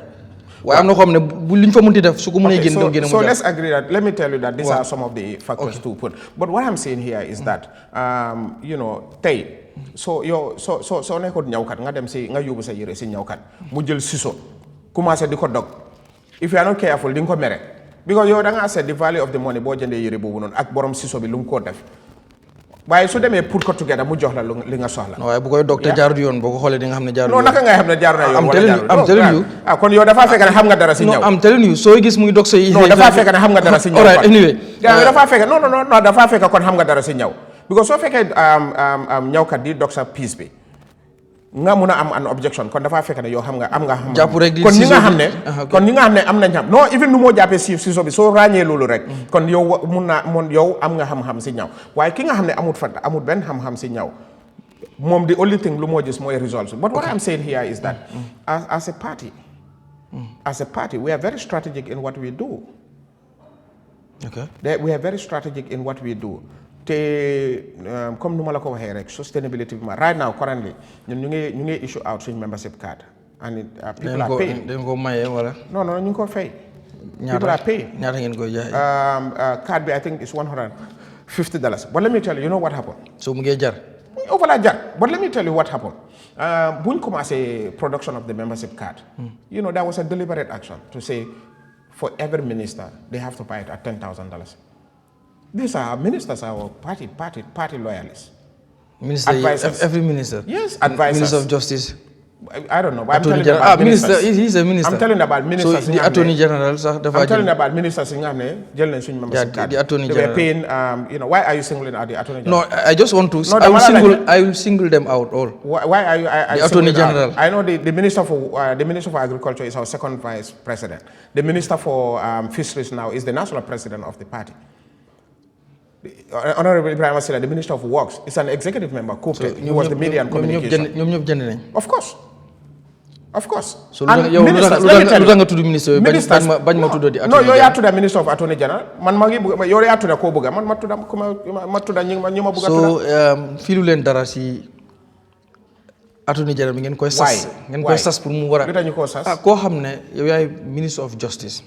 waaye am na koo xam ne bu liñ fa mënti def su ko mënee génn doo génne mu jaar. So let's agree that let me tell you that these are some of the factors to put. But what I'm saying here is that tey soo nekkoon ñawkat nga dem si nga yóbbu sa yére si ñawkat mu jël ciseau commencé di ko dog if you are not careful di nga ko mere because yow da ngaa seet the value of the money boo jëndee yére boobu noonu ak borom ciseau bi lu mu ko def. waaye su demee pour ko together mu jox la li nga soxla. waaye bu koy dog te jaarut yoon boo ko xoolee di nga xam ne jaarut non yoon. naka ngay xam ne jaarut na yoon wala jaarut am telling you kon yow dafaa fekk ne xam nga dara si ñaw. non am telling you sooy gis muy dog say. non dafaa fekk ne xam nga dara si ñaw. all right anyway. dafaa fekk non dafaa fekk kon xam nga dara si ñaw because soo fekkee ñawkat di dog sa piece bi nga mun a am an objection kon dafaa fekk ne yow am nga xam. jàpp rek di kon ñi nga xam ne am nañ xam non even nu moo jàppee ciseau bi soo ràññee loolu rek. kon yow yow am nga xam-xam si ñaw waaye ki nga xam ne amut benn xam-xam si ñaw moom the only thing lu moo gis mooy results. But what I'm saying here is that as a party we are very strategic in what we do. Okay. We are very strategic in what we do. te comme nu ma la ko waxee rek sustainability bi right now currently ñun ñu ngi issue out suñ membership card and people are paying. dañ ko maye wala. non ñu ngi ko fay. people are paying. ñaata ngeen koy jaay. card bi I think is $150. But let me tell you know what happened. so mu ngi jar. overla jar but let me tell you what happened. buñ commencé production of the membership card. there was a deliberate action to say for every minister they have to buy it at $10,000. These are ministers, our party loyalists. Advisors. Every minister? Yes, advisors. Minister of Justice? I don't know. But I'm telling you about ministers. He's a minister. I'm telling you about ministers. So the Attorney General. I'm telling you about ministers in Ghana. The Attorney General. They were paying, why are you singling out the Attorney General? No, I just want to, I will single them out all. Why are you the Attorney General? Out? I know the Minister for Agriculture is our second Vice President. The Minister for Fisheries now is the National President of the party. Honorable Ibrahim Asila, the Minister of Works, is an executive member. He was the media and communication. Of course. So you don't to the minister. No, you are to the Minister of Attorney General. You are to the Kobuga. So filulen darasi Attorney General ngeen koy sas. Ngeen koy sas pour mu wara. Ko xamne yow yaay Minister of Justice.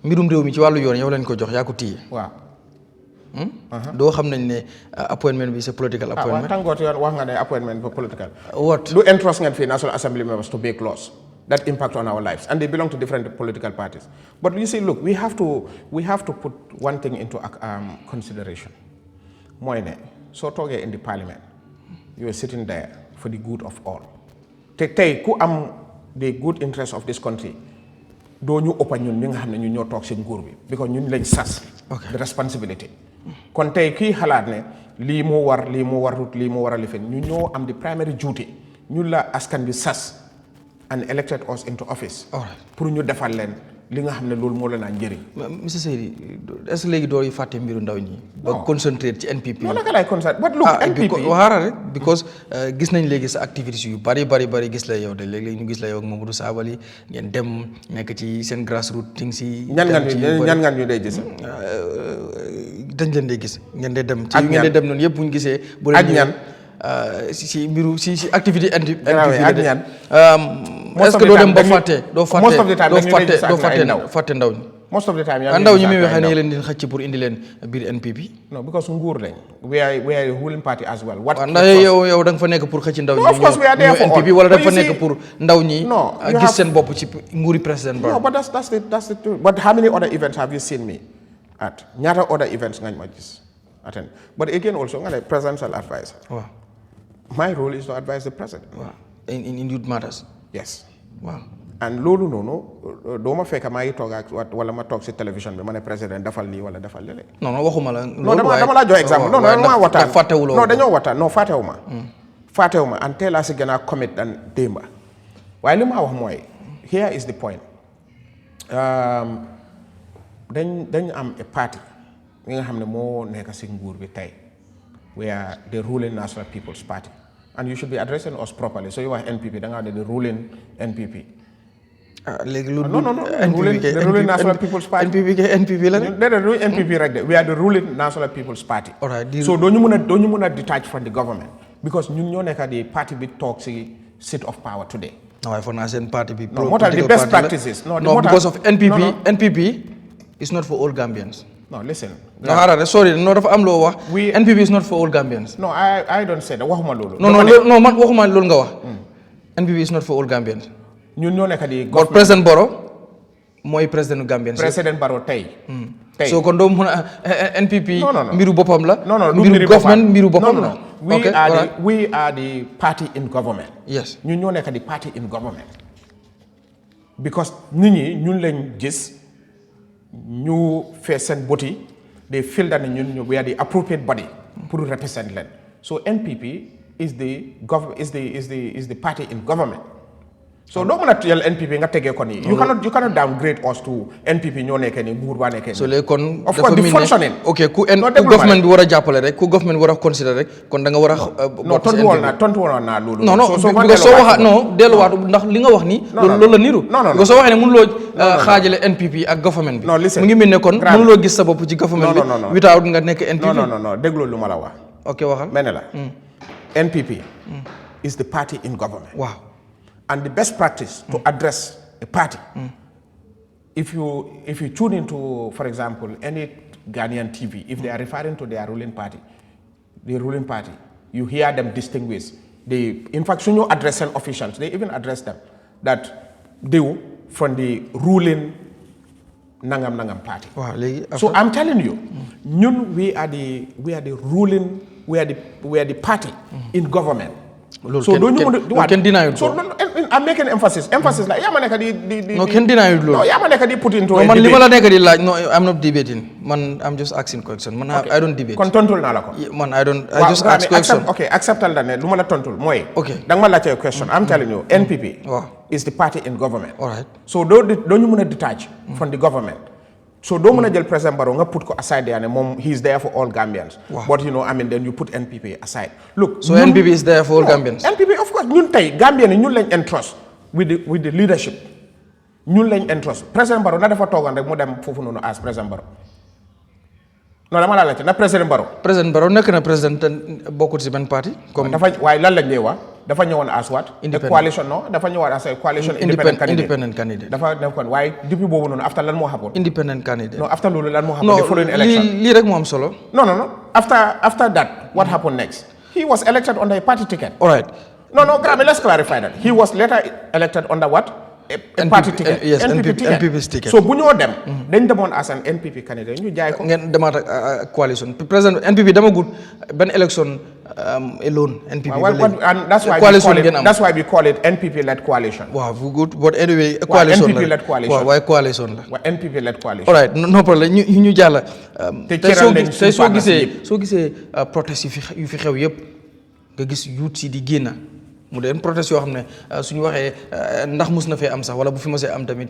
mbirum réew mi ci wàllu yoon yow lañ ko jox yaa ko téye. waaw. doo xam nañ ne appointment bi c'est political appointment. tàngoor yoon wax nga ne appointment for political. What? Do entrust ngeen fii National Assembly members to make laws that impact on our lives, and they belong to different political parties. But you see, look, we have to put one thing into consideration. Mooy ne soo toogee in the parliament, you are sitting there for the good of all. te tey ku am the good interest of this country doo ñu ëppa ñun ñi nga xam ne ñu ñoo toog si nguur bi because ñun lañ sas. the responsibility. kon tey kii xalaat ne lii moo war lii moo warut lii moo war a lifin ñu ñoo am the primary duty ñun la askan bi sas and elected us into office. pour ñu defal leen li nga xam ne loolu moo la naan njëriñ. monsieur Saidy est-ce que léegi doo fàtte mbiru ndaw ñi. ba concentré ci NPP. non naka lay concentré but look NPP waxaara rek because gis nañ léegi sa activités yu bari gis la yow de léeg-léeg ñu gis la yow ak Mamadou Sabally ngeen dem nekk ci seen grassroots things yi. ñan nga ñu day gis. dañ leen day gis ngeen day dem. ci ngeen day dem noonu yëpp bu ñu gisee. bu leen ñan si mbiru si activité NPP ak ñan. est-ce que doo dem ba fàtte ndaw ñi. most of the time ndaw ñi muy waxee ne leen di xëcc pour indi leen biir NPP. no because nguur lañ. we are a ruling party as well. what ndax yow da nga fa nekk pour xëcc ndaw ñi. of course we are there for NPP wala da nga fa nekk pour ndaw ñi. you gis seen bopp ci nguuri président Barrow. no but that's the but how many other events have you seen me at ñaata other events ngañ ma gis attend but again also nga ne presidential advisor. waaw. my role is to advise the president. waaw in youth matters. yes. waaw. and loolu noonu doo ma fekk maa ngi toog ak wala ma toog si télévision bi ma ne président defal lii wala defal lële. non waxuma la. non dama laa jox exemple. non dama waxtaan non dañoo waxtaan non fàttewu ma and teel a si gën a commit dan démba waaye li ma wax mooy here is the point dañ am a party mi nga xam ne moo nekk si nguur bi tey we are the ruling National People's Party and you should be addressing us properly so you wax NPP da ngaa ne the ruling NPP. léegi lu the ruling National People's Party. NPP la ne. déedéet NPP rek de we are the ruling National People's Party. so doo ñu mun a detach from the government because ñun ñoo nekk di party bi toog si seat of power today. waaye foog naa seen parti bi. moo tax the best practices. no because of NPP is not for all Gambians. no listen. no xaaral sorry no dafa am loo wax. NPP is not for all Gambians. no I don't say that waxuma loolu. non man waxuma loolu nga wax. NPP is not for all Gambians. ñun ñoo nekk di. but président Barrow mooy président Gambian. président Barrow tey. so kon doo mun a NPP. mbiru boppam la. mbiru government mbiru boppam la. we are the party in government. yes ñun ñoo nekk di party in government. because nit ñi ñun lañ gis ñu fees seen boti they feel that ñun we are the appropriate body pour represent leen so NPP is the party in government. so doo mën a yel NPP nga tegee ko nii. you cannot downgrade us to NPP ñoo nekkee nii nguur baa nekkee nii. so léegi kon of course the functioning. ok ku government bi war a jàppale rek ku government war a consider rek kon da nga war a. non tontu woon naa loolu. non soo waxaa non delluwaat ndax li nga wax nii. loolu la niru. non soo waxee ne mënuloo xaajale NPP ak government bi. non listen mu ngi mel ne kon mënuloo gis sa bopp ci government bi. without nga nekk NPP. non déglu lu ma la wax. ok waxal mel ne la. NPP is the party in government. waaw. And the best practice to address a party, if you tune into, for example, any Ghanaian TV, if they are referring to their ruling party, you hear them distinguish. In fact, when you address officials, they even address them that they from the ruling Nangam party. Wow, so I'm telling you, we are the ruling, we are the party in government. So don't you can deny it. So I'm making emphasis like yaa ma nekk di no can deny it. No yaa ma nekk di put into man li ma la nekk di laaj no I'm not debating man I'm just asking question man I don't debate. kon tontul naa la ko. man I just ask question. Okay acceptal la ne lu ma la tontul mooy. Okay da nga ma laajte question I'm telling you NPP. Wow. is the party in government. All right. So doo ñu mën a detach from the government. So doo mën a jël président Barrow nga put ko aside there ne moom he is there for all Gambians. Wow. But then you put NPP aside. Look. So NPP is there for all Gambians. NPP of course ñun tey Gambian yi ñun lañ entrust with the leadership. ñun lañ entrust président Barrow na dafa toogoon rek mu dem foofu noonu as président Barrow. non dama laa laajte na président Barrow. président Barrow nekk na président bokkut si benn parti. comme dafa waaye lan lañ lay wax. dafa ñëwoon as what? A coalition no dafa ñëwoon as a coalition independent candidate. Dafa nekkoon waaye depuis boobu noonu after lan moo happen? Independent candidate. No after loolu lan moo happen? The following election. lii rek moo am solo. No. After that, what happened next? He was elected under a party ticket. All right. No, Grammy, let's clarify that. He was later elected under what? A party ticket. Yes, NPP's ticket. So, bu ñoo dem, dañ demoon as an NPP candidate, ñu jaay ko. Ngeen demaat ak coalition. President NPP dama gudd benn election alone. NPP and that's why we call it NPP-led coalition. Wow, good. But anyway, coalition la. NPP-led coalition. Waaw coalition la. Waaw NPP-led coalition. All right, no problem. ñu jàll. Te soo gisee protest yu fi xew yëpp nga gis youth si di génn. mu deen protest yoo xam ne suñu waxee ndax mus na fee am sax wala bu fi mosee am tamit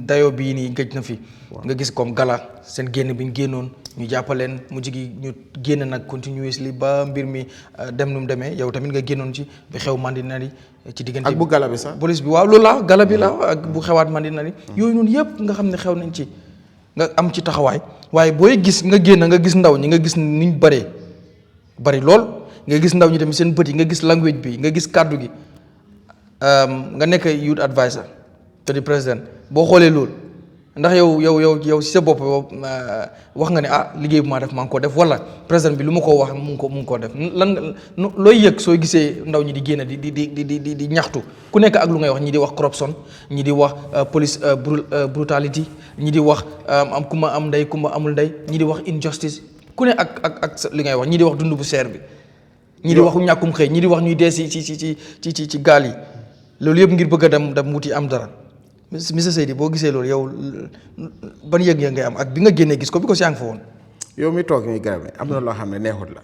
dayo bii nii gëj na fi nga gis comme gala seen génn bi ñu génnoon ñu jàppaleen mu jigi ñu génn nag continuously ba mbir mi dem nu mu demee yow tamit nga génnoon ci bi xew Mandinari ci diggante ak bu gala bi sax police bi waaw loolu la gala bi la ak bu xewaat Mandinari yooyu noonu yëpp nga xam ne xew nañ ci nga am ci taxawaay waaye booy gis nga génn nga gis ndaw ñi nga gis niñ bari lool nga gis ndaw ñi tamit seen bët yi nga gis language bi nga gis kàddu gi nga nekk youth advisor te di président boo xoolee loolu ndax yow si sa bopp wax nga ne liggéey bu maa def maa ngi ko def wala président bi lu ma ko wax mu ngi ko def lan looy yëg soo gisee ndaw ñi di génn di ñaxtu ku nekk ak lu ngay wax ñi di wax corruption ñi di wax police brutality ñi di wax am ku ma am ndey ku ma amul ndey ñi di wax injustice ku ne ak li ngay wax ñi di wax dund bu seer bi ñi di waxu ñàkkum xëy ñi di wax ñuy dee ci gaal yi loolu yëpp ngir bëgg a dem wuti am dara monsieur Saidy boo gisee loolu yow ban yëg-yëg ngay am ak bi nga génnee gis ko bi ko yaa ngi fa woon. yow mi toog nii Grammy am na loo xam ne neexut la.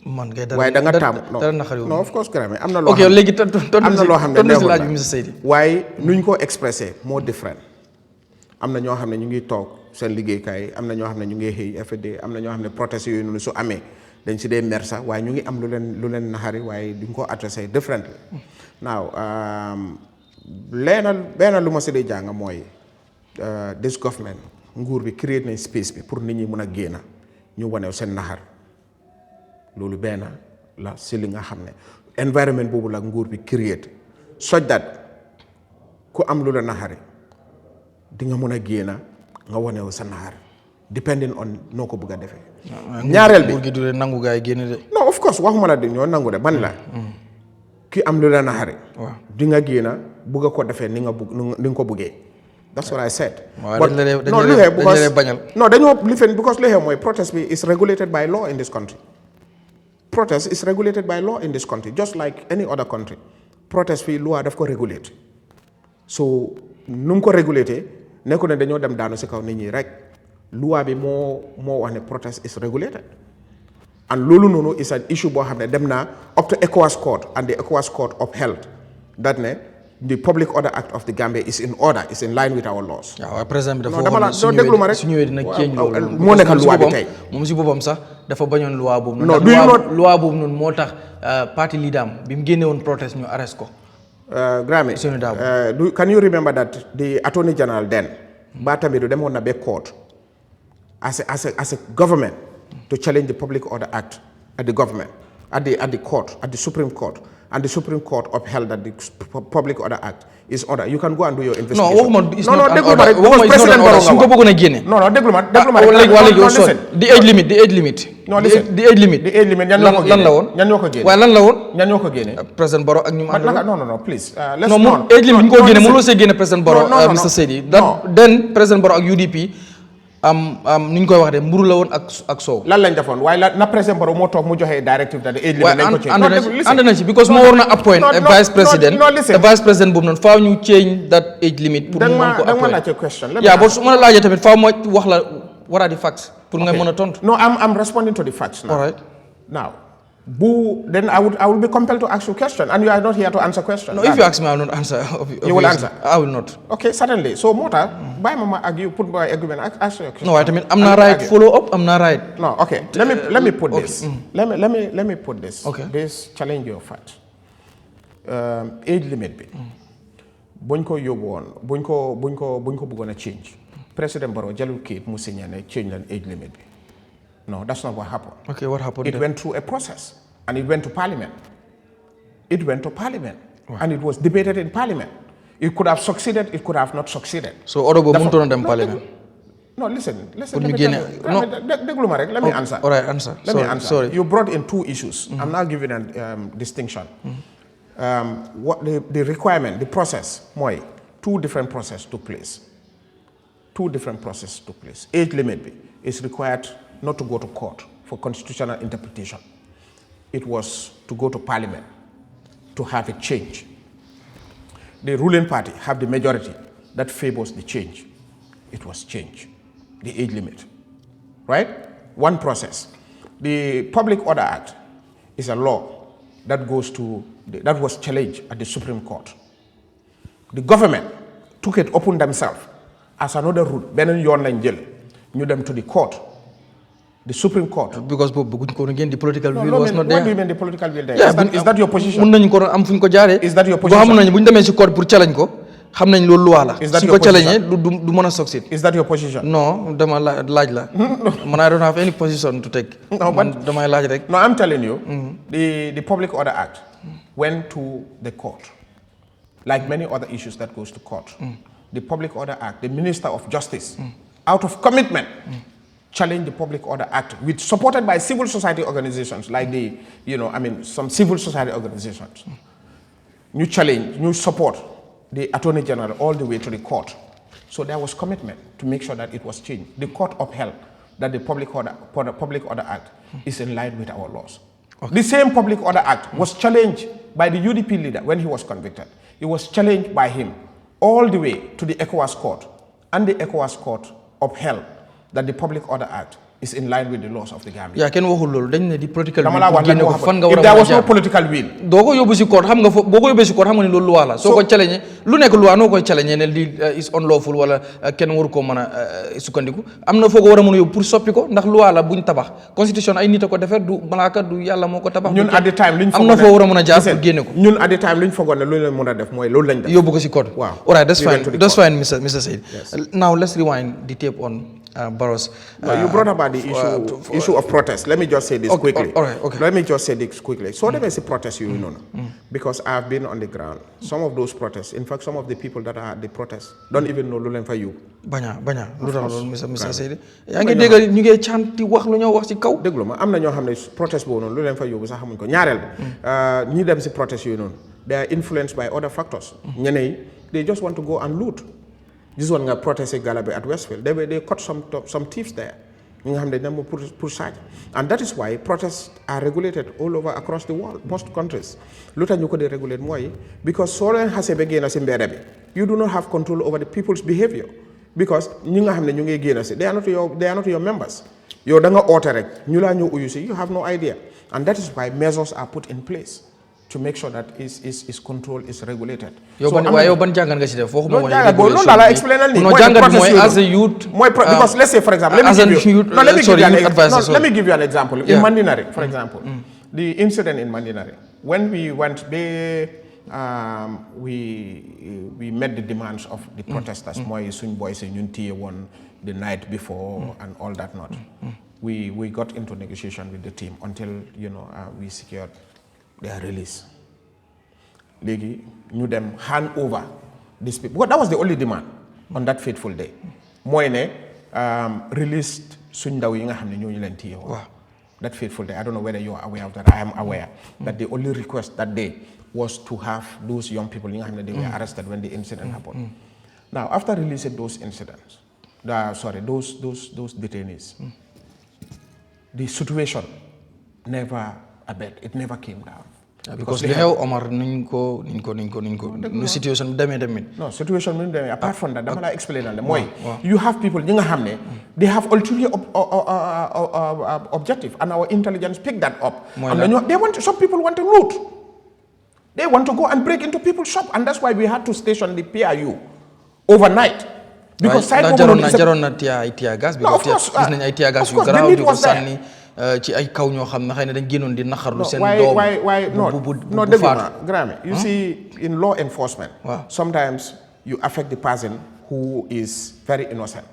man ngay waaye da nga taam dara naqari non of course Grammy am na loo. ok léegi am na loo xam ne neexut la laaj bi monsieur Saidy. waaye nuñ ko expressé moo different am na ñoo xam ne ñu ngi toog seen liggéeykaay am na ñoo xam ne ñu ngi xëy FD am na ñoo xam ne protest yooyu noonu su amee. dañ si dee mer sax waaye ñu ngi am lu leen naxari waaye duñ ko adressé differently now benn lu ma si dee jàng mooy this government nguur bi create nañ space bi pour nit ñi mën a génn ñu wanew seen naxar loolu benn la si li nga xam ne environnement boobu la nguur bi create such that ku am lu la naxari di nga mën a génn nga wanew sa naxar depending on noo ko bëgg a defee. ñaareel bi nguur gi du leen nangu gaay génn de. non of course waxuma la de ñoo nangu de ban la. ki am lu la naxari. waaw di nga génn bëgg ko defee ni nga ko bëggee. that's what I said. waaw dañ bañal. non dañoo lifin because li xew mooy protest bi is regulated by law in this country. protest is regulated by law in this country just like any other country. protest fii loi daf ko regulate so nu mu ko regulate nekku ne dañoo dem daanu si kaw nit ñi rek. loi bi moo wax ne protest is regulated and loolu noonu is an issue boo xam ne dem naa up to ECOWAS court and the ECOWAS court upheld that ne the Public Order Act of the Gambia is in order is in line with our laws. waaw président bi dafa waxoon déglu ma rek su ñëwee dina change loolu moo nekk loi bi tey moom si boppam sax dafa bañoon loi boobu non loi boobu noonu moo tax parti leader am bi mu génne woon protest ñu arrest ko. Grammy can you remember that the Attorney General then Batambiru demoon na ba court as a government to challenge the Public Order Act at the government, at the court, at the Supreme Court, and the Supreme Court upheld that the Public Order Act is order. You can go and do your investigation. No, President Barrow suñ ko bëggoon a génne. No, déglu ma listen. The age limit. No, listen. The age limit. Lan la woon? Ñan ñoo ko génne? Waaye lan la woon? Ñan ñoo ko génne? Président Barrow ak ñu mu àndal. No, please. No, age limit ñu ko génne mënuloo see génne Président Barrow, Mr. Saidy. Then Président Barrow ak UDP ni ñu koy wax de mburu la woon ak soow. lan lañ defoon waaye na président Barrow moo toog mu joxe directive da age limit nañ ko change. ànd na ci because moo war na appoint a vice president. the vice president boobu noonu faaw ñu change that age limit. pour mu mën ko appoint da nga ma laajte question. yaa boo su ma la laajee tamit faaw ma wax la what are the facts. pour nga mën a tontu. no I'm responding to the facts now. all right. now then I will be compelled to ask you a question and you are not here to answer questions. No, if you ask me I will not answer. You will answer? I will not. Okay, certainly. So Mota, by mama argue, put my argument, ask your question. No, I mean I'm not right. Follow up, I'm not right. No, okay. Let me put this. Let me put this. Okay. This challenge your fact. Age limit bi. Buñ ko yóbbu woon buñ ko bëggoon a change. President Barrow jalul kayit mu signé ne change an age limit bi. No, that's not what happened. Okay, what happened? It went through a process and it went to Parliament. it went to Parliament. And it was debated in Parliament. It could have succeeded, it could have not succeeded. So order bo muntu dem Parliament. No, listen. Let me answer. All right, answer. Let me answer. Sorry. You brought in two issues. I'm now giving a distinction. What the requirement, the process, two different processes took place. Age limit is required not to go to court for constitutional interpretation. It was to go to Parliament to have a change. The ruling party have the majority that favors the change. It was change, the age limit, right? One process. The Public Order Act is a law that that was challenged at the Supreme Court. The government took it upon themselves as another route. Benen yon lañ jël ñu dem to the court, the Supreme Court. Because the political will was not there. What do you mean the political will there? Yeah, is that your position? Mun nañ ko am fuñ ko jaaré. Is that your position? Bo xam nañ buñ démé ci court pour challenge ko, xam nañ loolu loi la. Is that your position? Du mëna succeed. Is that your position? No, dama laaj la. Man, I don't have any position to take. No, but dama laaj rek. No, I'm telling you, the Public Order Act went to the court. Like many other issues that goes to court. The Public Order Act, the Minister of Justice, out of commitment, challenged the Public Order Act, supported by civil society organizations, like some civil society organizations. New challenge, new support the Attorney General all the way to the court. So there was commitment to make sure that it was changed. The court upheld that the Public Order Act is in line with our laws. Okay. The same Public Order Act was challenged by the UDP leader when he was convicted. It was challenged by him all the way to the ECOWAS court, and the ECOWAS court upheld that the Public Order Act is in line with the laws of the Gambia. Yeah, ken waxul lolu dañ ne di political will. If there was no political will, doko yobbu ci court xam nga boko yobbe ci court xam nga ni lolu loi la. Soko challenge lu nek loi no koy challenge ne li is unlawful wala ken waru ko mëna sukandiku. Amna foko wara mëna yobbu pour soppi ko ndax loi la buñ tabax. Constitution ay nit ko defar du malaka du yalla moko tabax. Ñun at the time liñ amna fo wara mëna jaar pour génné ko. Ñun at the time liñ fogone lu leen mëna def moy lolu lañ def. Yobbu ko ci court. Wow. All right, that's fine. That's fine, Mr. Said. Yes. Now let's rewind the tape on Barros. You brought about the issue of protest. Let me just say this quickly. All right, okay. Let me just say this quickly. So let me say protest, you know, because I've been on the ground. Some of those protests, in fact, some of the people that are at the protests don't even know Lulen for you. Banya, lu tax loolu Mr. Said. Yaa ngi dégg ñu ngi chanti wax lu ñoo wax ci kaw. Déglu ma am na ñoo xam ne protest boobu noonu lu leen fa yóbbu sax xamuñ ko ñaareel ñi dem si protest yooyu noonu they are influenced by other factors. Ñeneen they just want to go and loot. This one nga protest Galabe at Westfield. They caught some thieves there. And that is why protests are regulated all over across the world, most countries. Luta ñu ko de regulate mooy because soo leen xasee ba génn si mbedd bi you do not have control over the people's behavior because ñi nga xam ne ñu ngi génn si they are not your members. Yow da nga oote rek ñu laa ñëw uyu si you have no idea, and that is why measures are put in place to make sure that is control is regulated. Yow ban jàngat nga ci def foo no la explainal ni as a youth because let's say for example let me give you an example. In Mandinari, for example, the incident in Mandinari, when we went there, we met the demands of the protesters. Mooy suñ boys ñun téye woon the night before and all that not. We got into negotiation with the team until we secured their release. Léegi ñu dem hand over these people. Well, that was the only demand on that fateful day. Mooy ne released suñ ndaw yi nga xam ne ñooñu leen téye woon. That fateful day. I don't know whether you are aware of that. I am aware that the only request that day was to have those young people, they were arrested when the incident happened. Now, after releasing those incidents, those detainees, the situation never abated. It never came down. Because the hell Omar ninko no situation deme. No situation deme. Apart from that, I'm gonna explain on them. Why? You have people they have ulterior objective, and our intelligence picked that up. And some people want to loot. They want to go and break into people's shop, and that's why we had to station the PRU overnight. Because side gas because the need was there. Ci ay kaw ñoo xam ne xëy na dañ génnoon di naxarlu seen doom no dégg nga Grammy you see in law enforcement sometimes you affect the person who is very innocent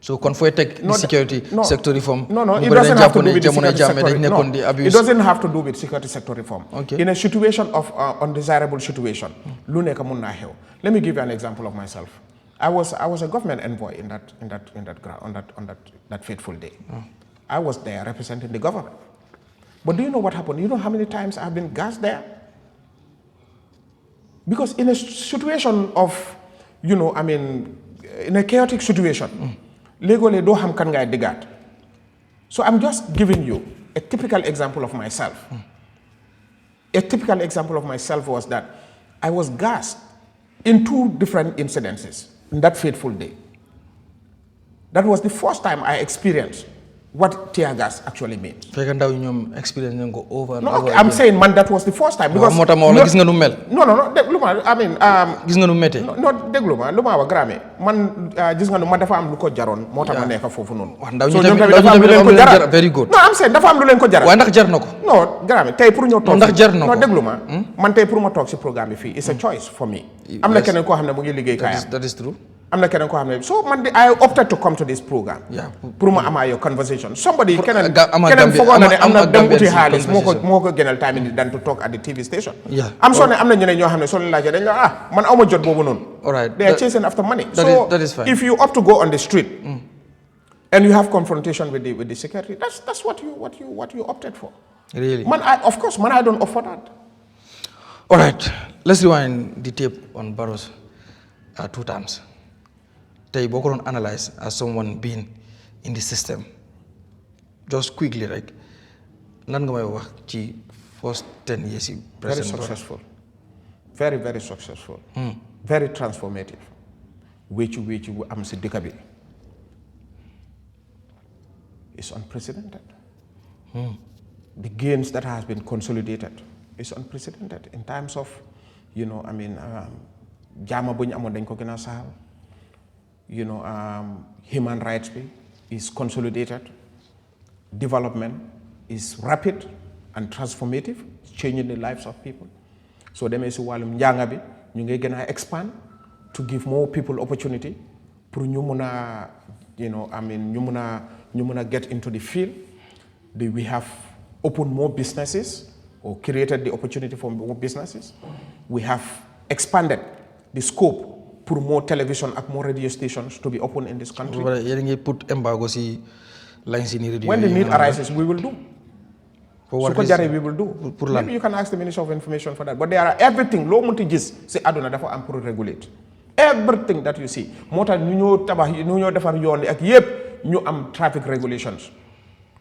So kon foy tek security sector reform. No, it doesn't have to do with security sector. It doesn't have to do with security sector reform. Okay. In a situation of undesirable situation, lu nek mun na xew. Let me give you an example of myself. I was a government envoy on that fateful day. I was there representing the government. But do you know what happened? You know how many times I've been gassed there? Because in a situation of, in a chaotic situation, legally do ham kan ngay digat. So I'm just giving you a typical example of myself. A typical example of myself was that I was gassed in 2 different incidences in that fateful day. That was the first time I experienced what tear gas actually means. No, I'm saying, man, that was the first time. Because no, I mean, no, degluma, luma wa grame. Man, gis nga no man dafa am lu ko jaron, mota ma neka fofu non. So very good. No, I'm saying dafa am lu len ko jaron. Wa ndax jar nako? No, grame, tay pour ñoo tok. Ndax jar nako? No, degluma. Man tay pour ma tok ci programme bi fi, it's a choice for me. Am na keneen ko xamne mu ngi liggéey kayam. That is true. I'm not going to so I opted to come to this program. Yeah. Puruma ama your conversation. Somebody can forget that I'm not them uti halis more general time than to talk at the TV station. Yeah. I'm sorry, I'm not going to so like man I'm job bobo. All right. They are chasing after money. That is fine. If you opt to go on the street and you have confrontation with the security, that's what you opted for. Really? Man, of course, I don't offer that. All right. Let's rewind the tape on Barrow's 2 times. Tay boko don analyze as someone being in the system, just quickly, like lan nga may wax ci first 10 years very successful, very very successful, very transformative. Which am si dëkk bi is unprecedented. The gains that has been consolidated is unprecedented in terms of jaama buñ amon dañ ko gëna saal. Human rights is consolidated. Development is rapid and transformative, changing the lives of people. So they may say, "Walum njanga bi ñu ngay gëna expand to give more people opportunity pour ñu mëna ñu mëna get into the field. We have opened more businesses or created the opportunity for more businesses. We have expanded the scope for more television and more radio stations to be open in this country. You put embargo si lines in radio. When the need arises, we will do. For what reason? We will do. Maybe you can ask the Minister of Information for that. But there are everything. Low multi-gis say aduna dafa am pour regulate. Everything that you see. Mota ñu tabax ñu defar yoon ak yépp ñu am traffic regulations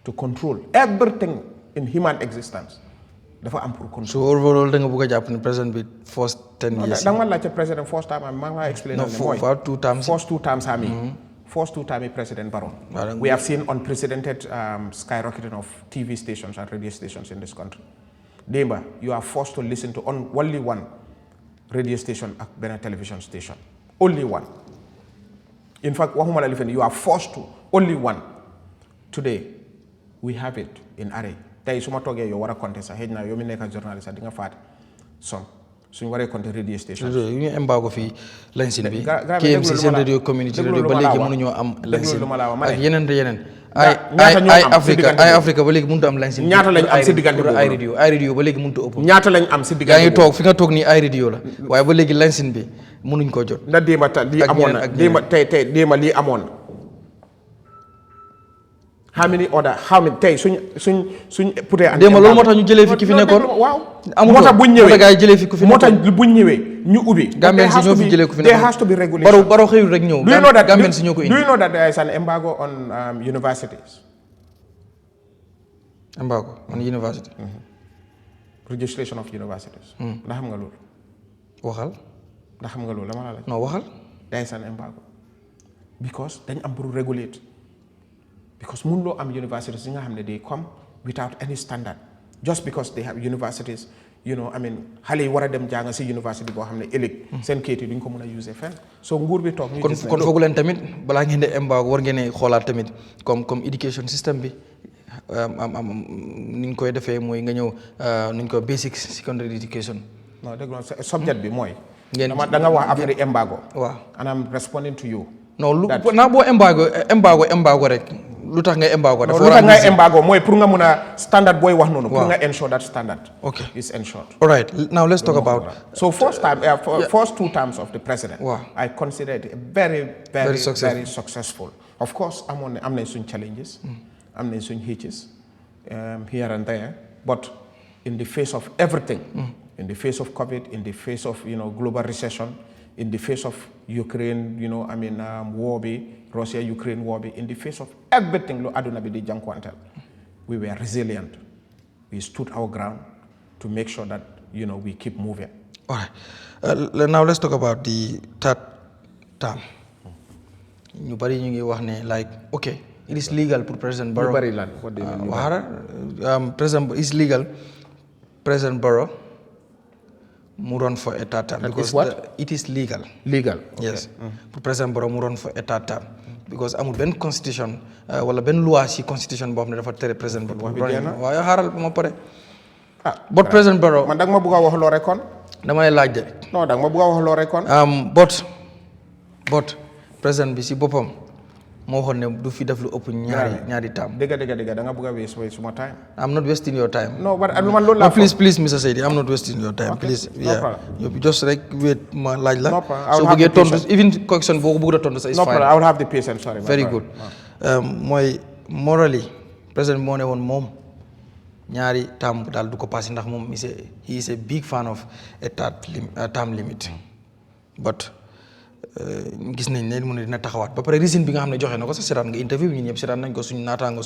to control everything in human existence. Dafa am pour control. So overall da nga bëgg japp ni president bi first 10 years. Da nga la president first time am nga explain no, for 2 times. First 2 times First 2 times President Barrow. We have seen unprecedented skyrocketing of TV stations and radio stations in this country. Demba, you are forced to listen to only one radio station and a television station. Only one. In fact, you are forced to only one. Today, we have it in Array. Tay suma toge yo wara contest sa hejna yo mi nekk journalist di nga faat som suñu waré compter radio station ñu embargo fi lancine bi KMC sen radio community radio ba légui mënu ñoo am lancine ak yenen Eyeafrica ba légui mënu am lancine ñaata lañ am ci digante ay radio ba légui mënu upp ñaata lañ am ci digante yaa ngi tok fi nga tok ni ay radio la waye ba légui lancine bi mënuñ ko jot na dema li amon na dema tay dema li amon. How many tay suñ puté and dema loolu motax ñu jëlé fi ki fi nekkon waaw motax buñ ñëwé gaay jëlé fi ku fi motax buñ ñëwé ñu ubbi Gambian si ñoo fi jëlé ku fi there has to be regulation baro xeyul rek ñëw Gambian si ñoo ko indi do you know that there is an embargo on universities embargo on university registration of universities ndax xam nga loolu waxal ndax xam nga loolu dama la laaj non waxal there is an embargo because dañ am pour regulate. Because Mundo am universities they come without any standard. Just because they have universities, xalé wara dem jàng ci university bo xamné élek sen kéti duñ ko mëna user fenn. So nguur bi tok ñu gis kon fogu len tamit bala ngeen di embargo war ngeen xolaat tamit comme education system bi niñ koy défé moy nga ñëw niñ ko basic secondary education. No, subject bi moy da nga wax affaire embargo. Wow. And I'm responding to you. non naa boo embargo rek lu tax ngay embargo dafa lu tax ngay embargo mooy pour nga mun a standard booy wax noonu pour nga ensure that standard is ensured. All right, now let's talk about so first two terms of the president I consider it very successful. Of course am nañ suñ challenges am nañ suñ hitches here and there, but in the face of everything, in the face of COVID, in the face of global recession, in the face of Ukraine, war bi, Russia-Ukraine war bi, in the face of everything lo aduna bi di jànkuwanteel, we were resilient. We stood our ground to make sure that we keep moving. All right. Now let's talk about the third term. Ñu bari ñu ngi wax ne like okay, it is legal for President Barrow. What do you mean? President is legal. President Barrow mu run for a third term because it is legal. Legal. Yes. For President Barrow mu run for a third term because amul benn constitution wala benn loi ci constitution boo xam ne dafa tere President Barrow. waaye xaaral ma pare. But President Barrow. man da nga ma bëgg a wax loo rek kon. dama lay laaj de. non da nga ma bëgg a wax loo rek kon. But président bi si boppam moo waxoon ne du fi def lu ëpp ñaari term. dëgg da nga bëgg a waste suma time. I'm not wasting your time. No, but man loolu laa please Mr. Saidy, I'm not wasting your time. Okay. Please. No problem. You just like wait ma laaj la. No problem. So bëggee tontu even question boo ko bëgg a tontu sa is fine. No problem. I will have the patience, sorry. Very good. Mooy morally président bi moo ne woon moom ñaari term daal du ko passé ndax moom he is a big fan of a term limit. But gis nañ ne mu ne dina taxawaat ba pare reason bi nga xam ne joxe na ko sax seetaan nga interview bi ñun ñëpp seetaan nañ ko suñ naataango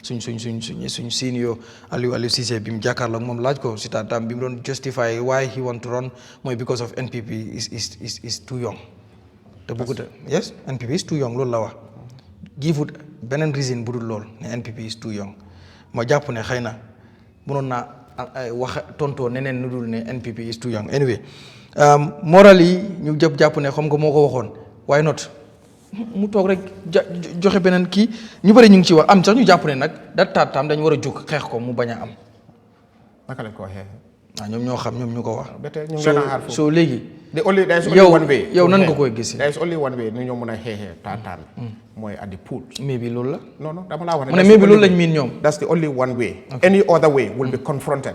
suñ senior Aliou Cissé bi mu jàkkaarloo ak moom laaj ko si taataam bi mu doon justify why he want to run mooy because of NPP is too young te bëggut yes NPP is too young loolu la wax givut beneen reason bu dul lool ne NPP is too young ma jàpp ne xëy na mënoon naa wax tontoo neneen nu dul ne NPP is too young anyway moral yi ñu jàpp ne xam nga moo ko waxoon why not mu toog rek joxe beneen kii ñu bëri ñu ngi ci wax am sax ñu jàpp ne nag da taataam dañu war a jóg xeex ko mu bañ a am. naka lañ ko xeexee. ñoom ñoo xam ñoom ñu ko wax. so léegi. there is only one way. yow nan nga koy gis. there is only one way ni ñoo mën a xeexee taataam. mooy at the polls. mais bi loolu la. non dama laa wax ne mais bi loolu lañ miin ñoom. that's the only one way. Okay. Any other way will be confronted.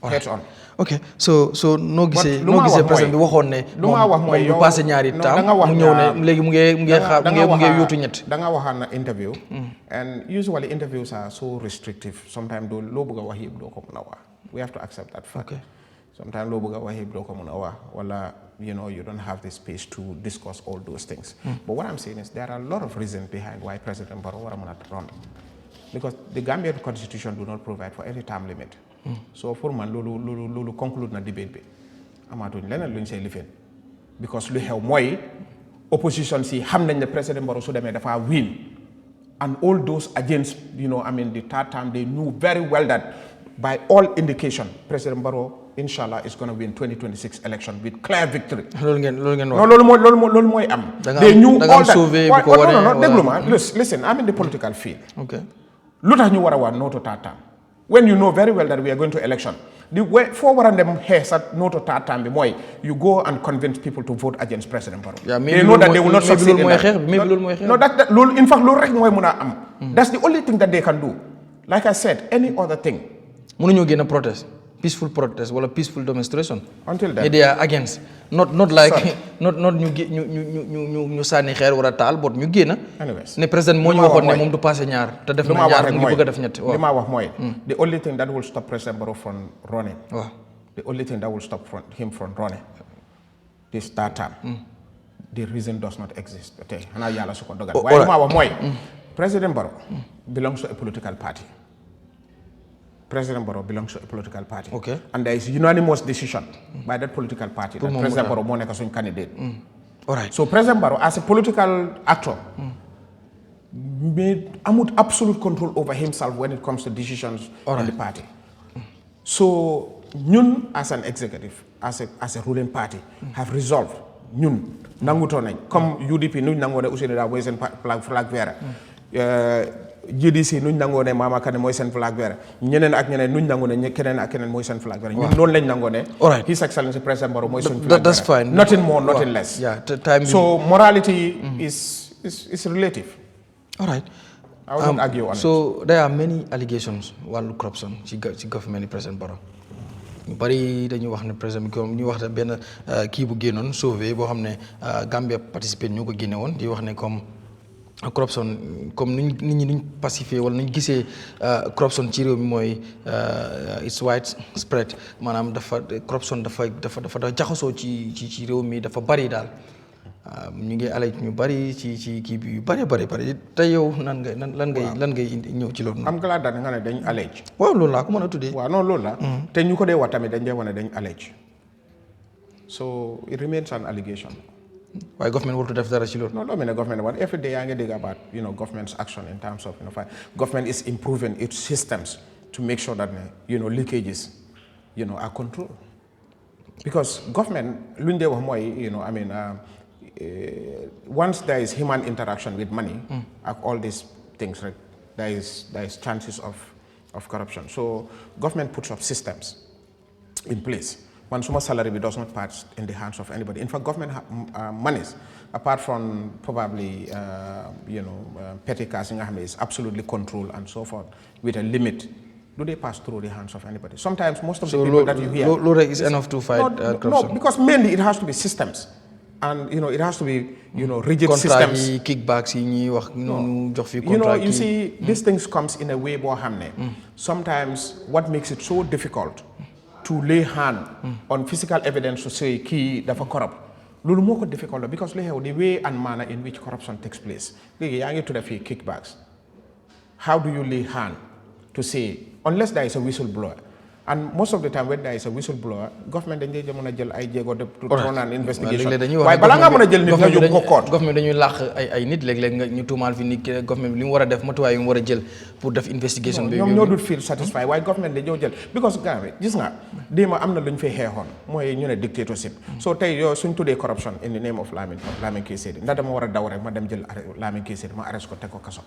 Heads on. ok so noo gisee président bi waxoon ne lu ma wax mooy yow du passé ñaari taam mu ñëw ne léegi mu ngi yóotu ñett da nga waxaan na interview and usually interviews are so restrictive sometimes doo loo bëgg a wax yëpp doo ko mën a wax we have to accept that fact. Sometimes loo bëgg a wax yëpp doo ko mën a wax wala you don't have the space to discuss all those things. But what I'm saying is there are a lot of reasons behind why President Barrow war a mën a run because the Gambian constitution do not provide for any term limit. So for man loolu conclude na debate bi amaatuñ leneen luñ say lifin because lu xew mooy opposition si xam nañ ne President Barrow su demee dafa win and all those against the third term they knew very well that by all indication President Barrow inshallah is going to win 2026 election with clear victory. loolu ngeen wax. loolu mooy am. they knew all that. No, déglu ma listen I'm in the political field. Okay. lu tax ñu war a wax no to third term when you know very well that we are going to election the way foo war a dem xeex sa no to third term bi mooy you go and convince people to vote against President Barrow. they know that they will not succeed in that. No, that loolu in fact loolu rek mooy mun a am. That's the only thing that they can do. Like I said, any other thing. mënuñoo génn protest peaceful protest wala peaceful demonstration. Until then they are against not like not ñu sànni xeer war a taal but ñu génn. Anyways ne président moo ñu waxoon ne moom du passé ñaar te def na ñaar mu bëgg a def ñett. li ma wax mooy. the only thing that will stop President Barrow from running. waaw the only thing that will stop him from running this third term. the reason does not exist. tey xanaa yàlla su ko dogal. waaye li ma wax mooy. President Barrow belongs to a political party. President Barrow belongs to a political party. Okay. And there is unanimous decision by that political party that President Barrow moo nekk suñ candidate. All right. So President Barrow as a political actor amut absolute control over himself when it comes to decisions in the party. So ñun as an executive, as a ruling party have resolved ñun nangutoo nañ comme UDP nuñ nangoo ne Ousainou Darboe seen flag bearer GDC nuñ nangoo ne Mama Kane mooy seen flag bearer ñeneen ak ñeneen nuñ nangoo ne keneen ak keneen mooy seen flag bearer ñun noonu lañ nangoo ne His Excellency President Barrow mooy suñ flag that's bearer fine. nothing more nothing less. So morality is relative. All right. I will not argue on it. So there are many allegations wàllu corruption ci government ni President Barrow ñu bari dañuy wax ne président bi ñu wax benn kii bu génnoon sauvé boo xam ne Gambia participé ñoo ko génne woon di wax ne comme corruption comme nit ñi nuñ pacifié wala nuñ gisee corruption ci réew mi mooy it's widespread maanaam corruption dafa jaxasoo ci réew mi dafa bari daal ñu ngi alay ñu bari ci kii bi yu bari te yow lan ngay ñëw ci loolu. am glad that nga ne dañ allege. waaw loolu laa ko mën a tuddee. waaw non loolu la. te ñu ko dee wax tamit dañ dee wane dañ allege. So it remains an allegation. Why government want to def dara ci loolu? No, I mean, the government. What every day I get about government's action in terms of government is improving its systems to make sure that leakages are controlled. Because government, once there is human interaction with money, all these things, right, there is chances of corruption. So government puts up systems in place. When someone's salary does not pass in the hands of anybody. In fact, government monies, apart from probably petty cash, is absolutely controlled and so forth with a limit. Do they pass through the hands of anybody? Sometimes most of the people that you hear. Law is enough to fight corruption. No, because mainly it has to be systems. And it has to be rigid systems. Kickbacks, you see, these things comes in a way sometimes what makes it so difficult to lay hand on physical evidence to say key dafa corrupt. Lulu moko difficult because the way and manner in which corruption takes place. Kickbacks. How do you lay hand to say, unless there is a whistleblower? And most of the time when there is a whistleblower, government dañuy mëna jël ay jéego to run an investigation. Waaye bala nga mëna jël nit nga yóbbu ko court. Government dañuy làq ay nit léeg-léeg nga ñu tuumaal fi nit government li mu war a def matuwaay yu mu war a jël pour def investigation. ñoom ñoo dul feel satisfied waaye government dañoo jël because Gambia gis nga déema am na lu ñu fay xeexoon mooy ñu ne dictatorship. So tey yow suñ tuddee corruption in the name of Lamin K ndax dama war a daw rek ma dem jël Lamin K ma arrest ko teg ko kaso.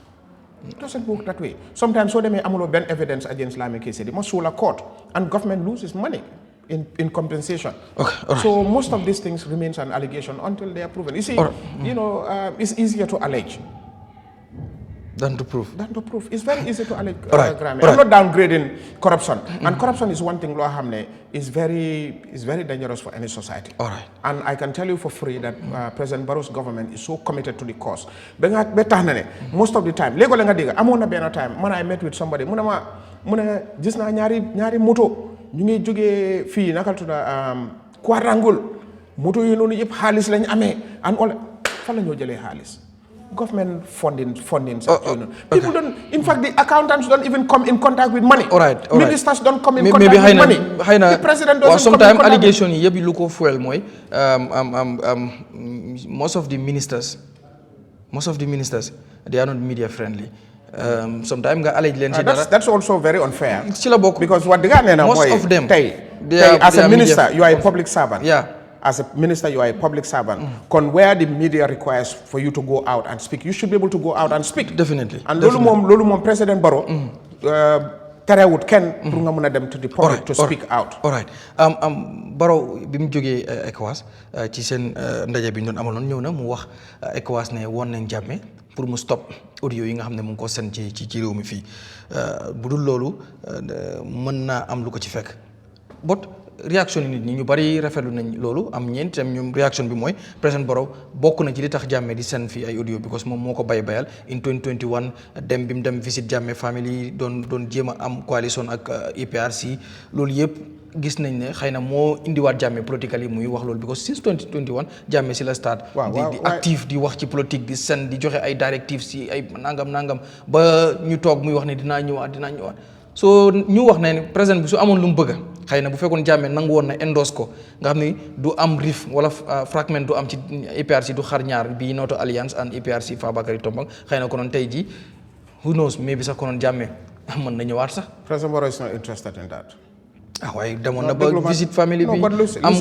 It doesn't work that way. Sometimes so they may amulo ben evidence against Lamin K they must sue a court and government loses money in compensation. Okay, right. So most of these things remains an allegation until they are proven. You see, it's easier to allege than to prove. It's very easy to allege. I'm not downgrading corruption. And corruption is one thing is very dangerous for any society. All right. And I can tell you for free that President Barrow's government is so committed to the cause. Most of the time, when I met with somebody, just na nyari moto, ñu ngi joggé fi nakal tuda quadrangle moto yu nonu yépp xaliss lañ amé and all fa lañu jëlé xaliss. Government funding. People don't. In fact, the accountants don't even come in contact with money. All right. Ministers don't come in contact with money. The president doesn't come in contact. Allegation yi yeb lu ko fuel moy most of the ministers they are not media friendly. Sometimes nga allege len ci dara. That's also very unfair. Ci la bokk. Because what the guy most of them as a minister you are a public servant. Yeah. As a minister, you are a public servant. Where the media requires for you to go out and speak, you should be able to go out and speak. Definitely. And lolu mom President Barrow terewut ken pour nga mëna dem to the public to speak out. All right. Barrow bi mu joggé ECOWAS ci sen ndaje bi ñu doon amalon ñëw na mu wax ECOWAS ne won nañ Jammeh pour mu stop audio yi nga xamne mu ngi ko sen ci réew mi fi budul lolu mën na am lu ko ci fekk. Réaction nit ñi ñu bari rafetlu nañ loolu am ñeent tam ñoom réaction bi mooy président Barrow bokk na ci li tax Jammeh di seen fii ay audio because moom moo ko bayal in 2021 dem bi mu dem visit Jammeh family doon jéem a am coalition ak EPRC loolu yëpp gis nañ ne xëy na moo indiwaat Jammeh politically muy wax loolu because since 2021 Jammeh si la start di active di wax ci politique di seen di joxe ay directives si ay nangam ba ñu toog muy wax ne dinaa ñëwaat so ñu wax ne président bi su amoon lu mu bëgg xëy na bu fekkoon Jammeh nangu woon na endorse ko nga xam ne du am rift wala fragment du am ci EPRC du xar ñaar bii Noto Alliance and EPRC Fabakary Tombong xëy na konoon tey jii who knows maybe sax konoon Jammeh mën na ñëwaat sax. President Barrow is not interested in that. waaye demoon na ba visit family bi listen, am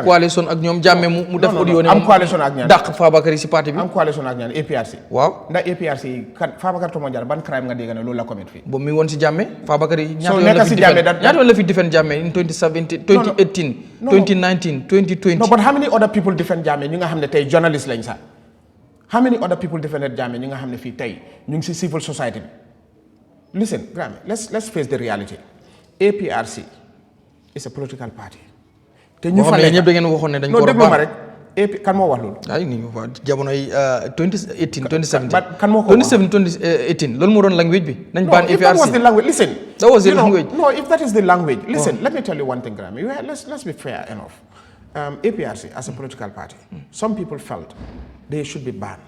coalition ak ñoom Jammeh mu def audio ne am coalition ak ñaan dàq Fabakary si parti bi am coalition ak ñaan APRC waaw ndax APRC kan Fabakary Tombong Jatta ban crime nga dégg ne loolu la commit fii boobu mi woon si Jammeh Fabakary ñaata yoon la fi defend Jammeh in 2017 2018 2019 2020 no but how many other people defend Jammeh ñi nga xam ne tey journalist lañ sax how many other people defended Jammeh ñi nga xam ne fii tey ñu ngi si civil society bi listen Grammy let's face the reality APRC is a political party te ñu fa ñëpp da ngeen waxoon ne dañ ko déglu ma rek AP kan moo wax loolu ay ni jamonoy 2018 2017 kan moo ko 2018 loolu moo doon language bi nañ ban APRC if that was the language listen that was the language no if that is the language listen let me tell you one thing Grammy let's be fair enough APRC as a political party some people felt they should be banned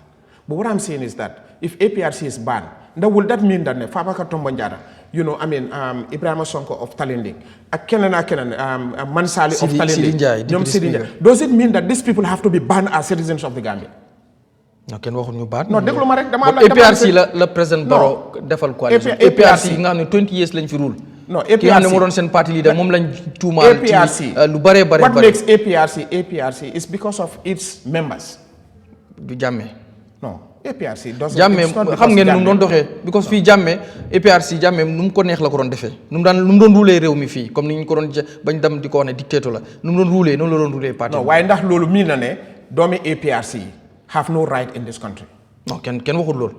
but what I'm saying is that if APRC is banned will that mean that Fabakary Tombong Jatta Ibrahima Sonko of Talinding ak keneen Mansali of Talinding ñoom Sidi Ndiaye does it mean that these people have to be banned as citizens of the Gambia non kenn waxul ñu baat non déglu ma rek dama APRC la président Barrow defal coalition APRC yi nga xam ne 20 years lañ fi rule non APRC ki nga xam ne moo doon seen parti leader moom lañ tuumaal ci lu bare what makes APRC is because of its members du Jammeh non APRC Jammeh xam ngeen nu mu doon doxee because fii Jammeh APRC Jammeh nu mu ko neex la ko doon defee nu mu doon rouler réew mi fii comme ni ñu ko doon bañ dem di ko wax ne dictateur la nu mu doon rouler noonu la doon rouler parti non waaye ndax loolu mii na ne doomi APRC have no right in this country non kenn waxul loolu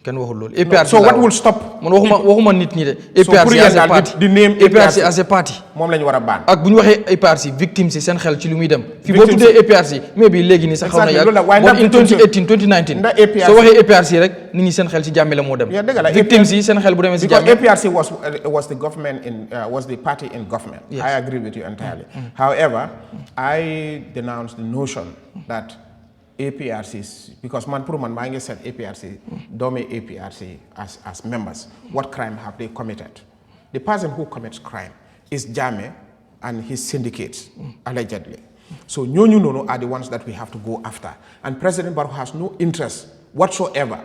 kenn waxul loolu APRC so what will stop man waxuma nit ñi de APRC as a party di name APRC as a party moom la ñu war a baan ak bu ñu waxee APRC victime si seen xel ci lu muy dem fii boo tuddee APRC mais bi léegi nii sax xaw na yàgg bon in 2018 2019 soo waxee APRC rek nit ñi seen xel ci Jammeh la moo dem victime si seen xel bu demee si Jammeh because APRC was the government was the party in government I agree with you entirely however I denounce the notion that APRCs because pour man maa ngi seet APRC doomi APRC as members what crime have they committed the person who commits crime is Jammeh and his syndicates allegedly so ñooñu noonu are the ones that we have to go after and President Barrow has no interest whatsoever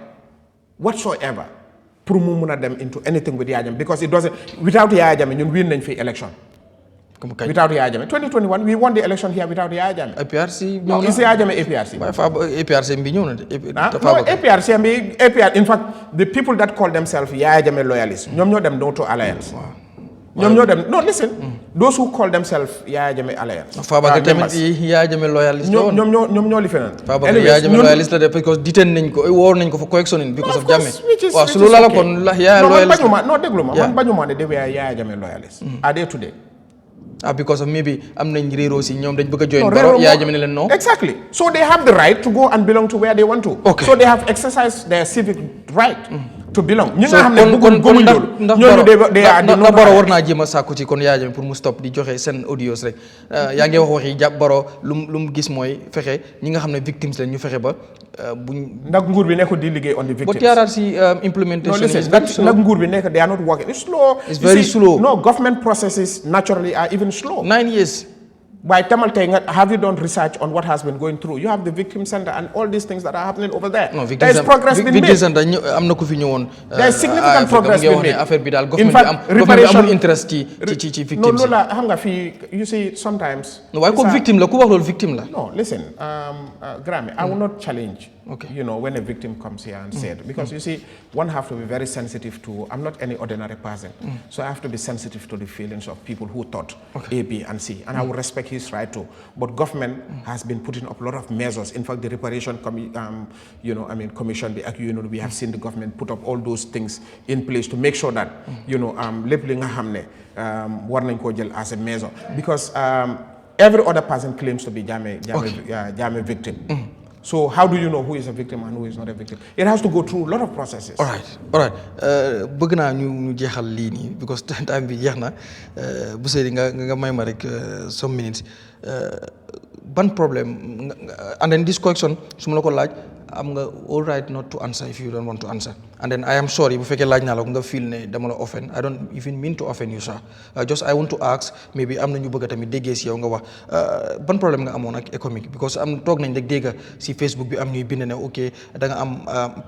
pour mu mun a dem into anything with Yahya Jammeh because it doesn't without Yahya Jammeh ñun win nañ fi election without Yahya Jammeh 2021 we won the election here without Yahya Jammeh APRC no is Yahya Jammeh APRC APRC bi ñëw na de APRC in fact the people that call themselves Yahya Jammeh loyalists ñoom ñoo dem Noto Alliance ñoom ñoo dem no listen those who call themselves Yahya Jammeh Alliance Fabakary tamit Yahya Jammeh loyalist ñoom ñoo li feneen Fabakary Yahya Jammeh loyalist la de because detain nañ ko woor nañ ko for correctioning because of Jammeh waaw su loolu la kon la Yahya loyalist non déglu ma man bañuma ne they were Yahya Jammeh loyalist are they today because of maybe am nañ réeroo si ñoom dañ bëgg a join Barrow Yahya Jammeh ne leen non exactly so they have the right to go and belong to where they want to so they have exercised their civic right to belong ñi nga xam ne bëgguñ loolu ñooñu ndax Barrow war naa jéem a sàkku ci kon Yahya Jammeh pour mu stop di joxe seen audios rek yaa ngi wax waxi jàpp Barrow lu mu gis mooy fexe ñi nga xam ne victimes la ñu fexe ba buñ ndax nguur bi nekkul di liggéey on the victims but TRRC implementation is very slow ndax nguur bi nekk they are not working it's slow it's very slow no government processes naturally are even slow 9 years waaye tamal tey nga have you done research on what has been going through you have the victim center and all these things that are happening over there there is progress been made am na ku fi ñëwoon there is significant progress been made affaire bi daal government bi amul interest ci victims non loolu la xam nga fii you see sometimes waaye ko victime la ku wax loolu victime la no listen Grammy I will not challenge you know when a victim comes here and said because you see one have to be very sensitive to I'm not any ordinary person so I have to be sensitive to the feelings of people who thought A, B and C and I will respect his right to but government has been putting up a lot of measures in fact the reparation commission we have seen the government put up all those things in place to make sure that lépp li nga xam ne war nañ koo jël as a measure because every other person claims to be Jammeh victim so how do you know who is a victim and who is not a victim it has to go through a lot of processes all right bëgg naa ñu jeexal lii nii because time bi jeex na bu Seydi nga may ma rek some minutes ban problème and then this question su ma la ko laaj am nga all right not to answer if you don't want to answer and then I am sorry bu fekkee laaj naa la ko nga feel ne dama la offend I don't even mean to offend you sir just I want to ask maybe am na ñu bëgg tamit déggee si yow nga wax ban problème nga amoon ak ECOMIG because am toog nañ rek dégg si Facebook bi am ñuy bind ne ok da nga am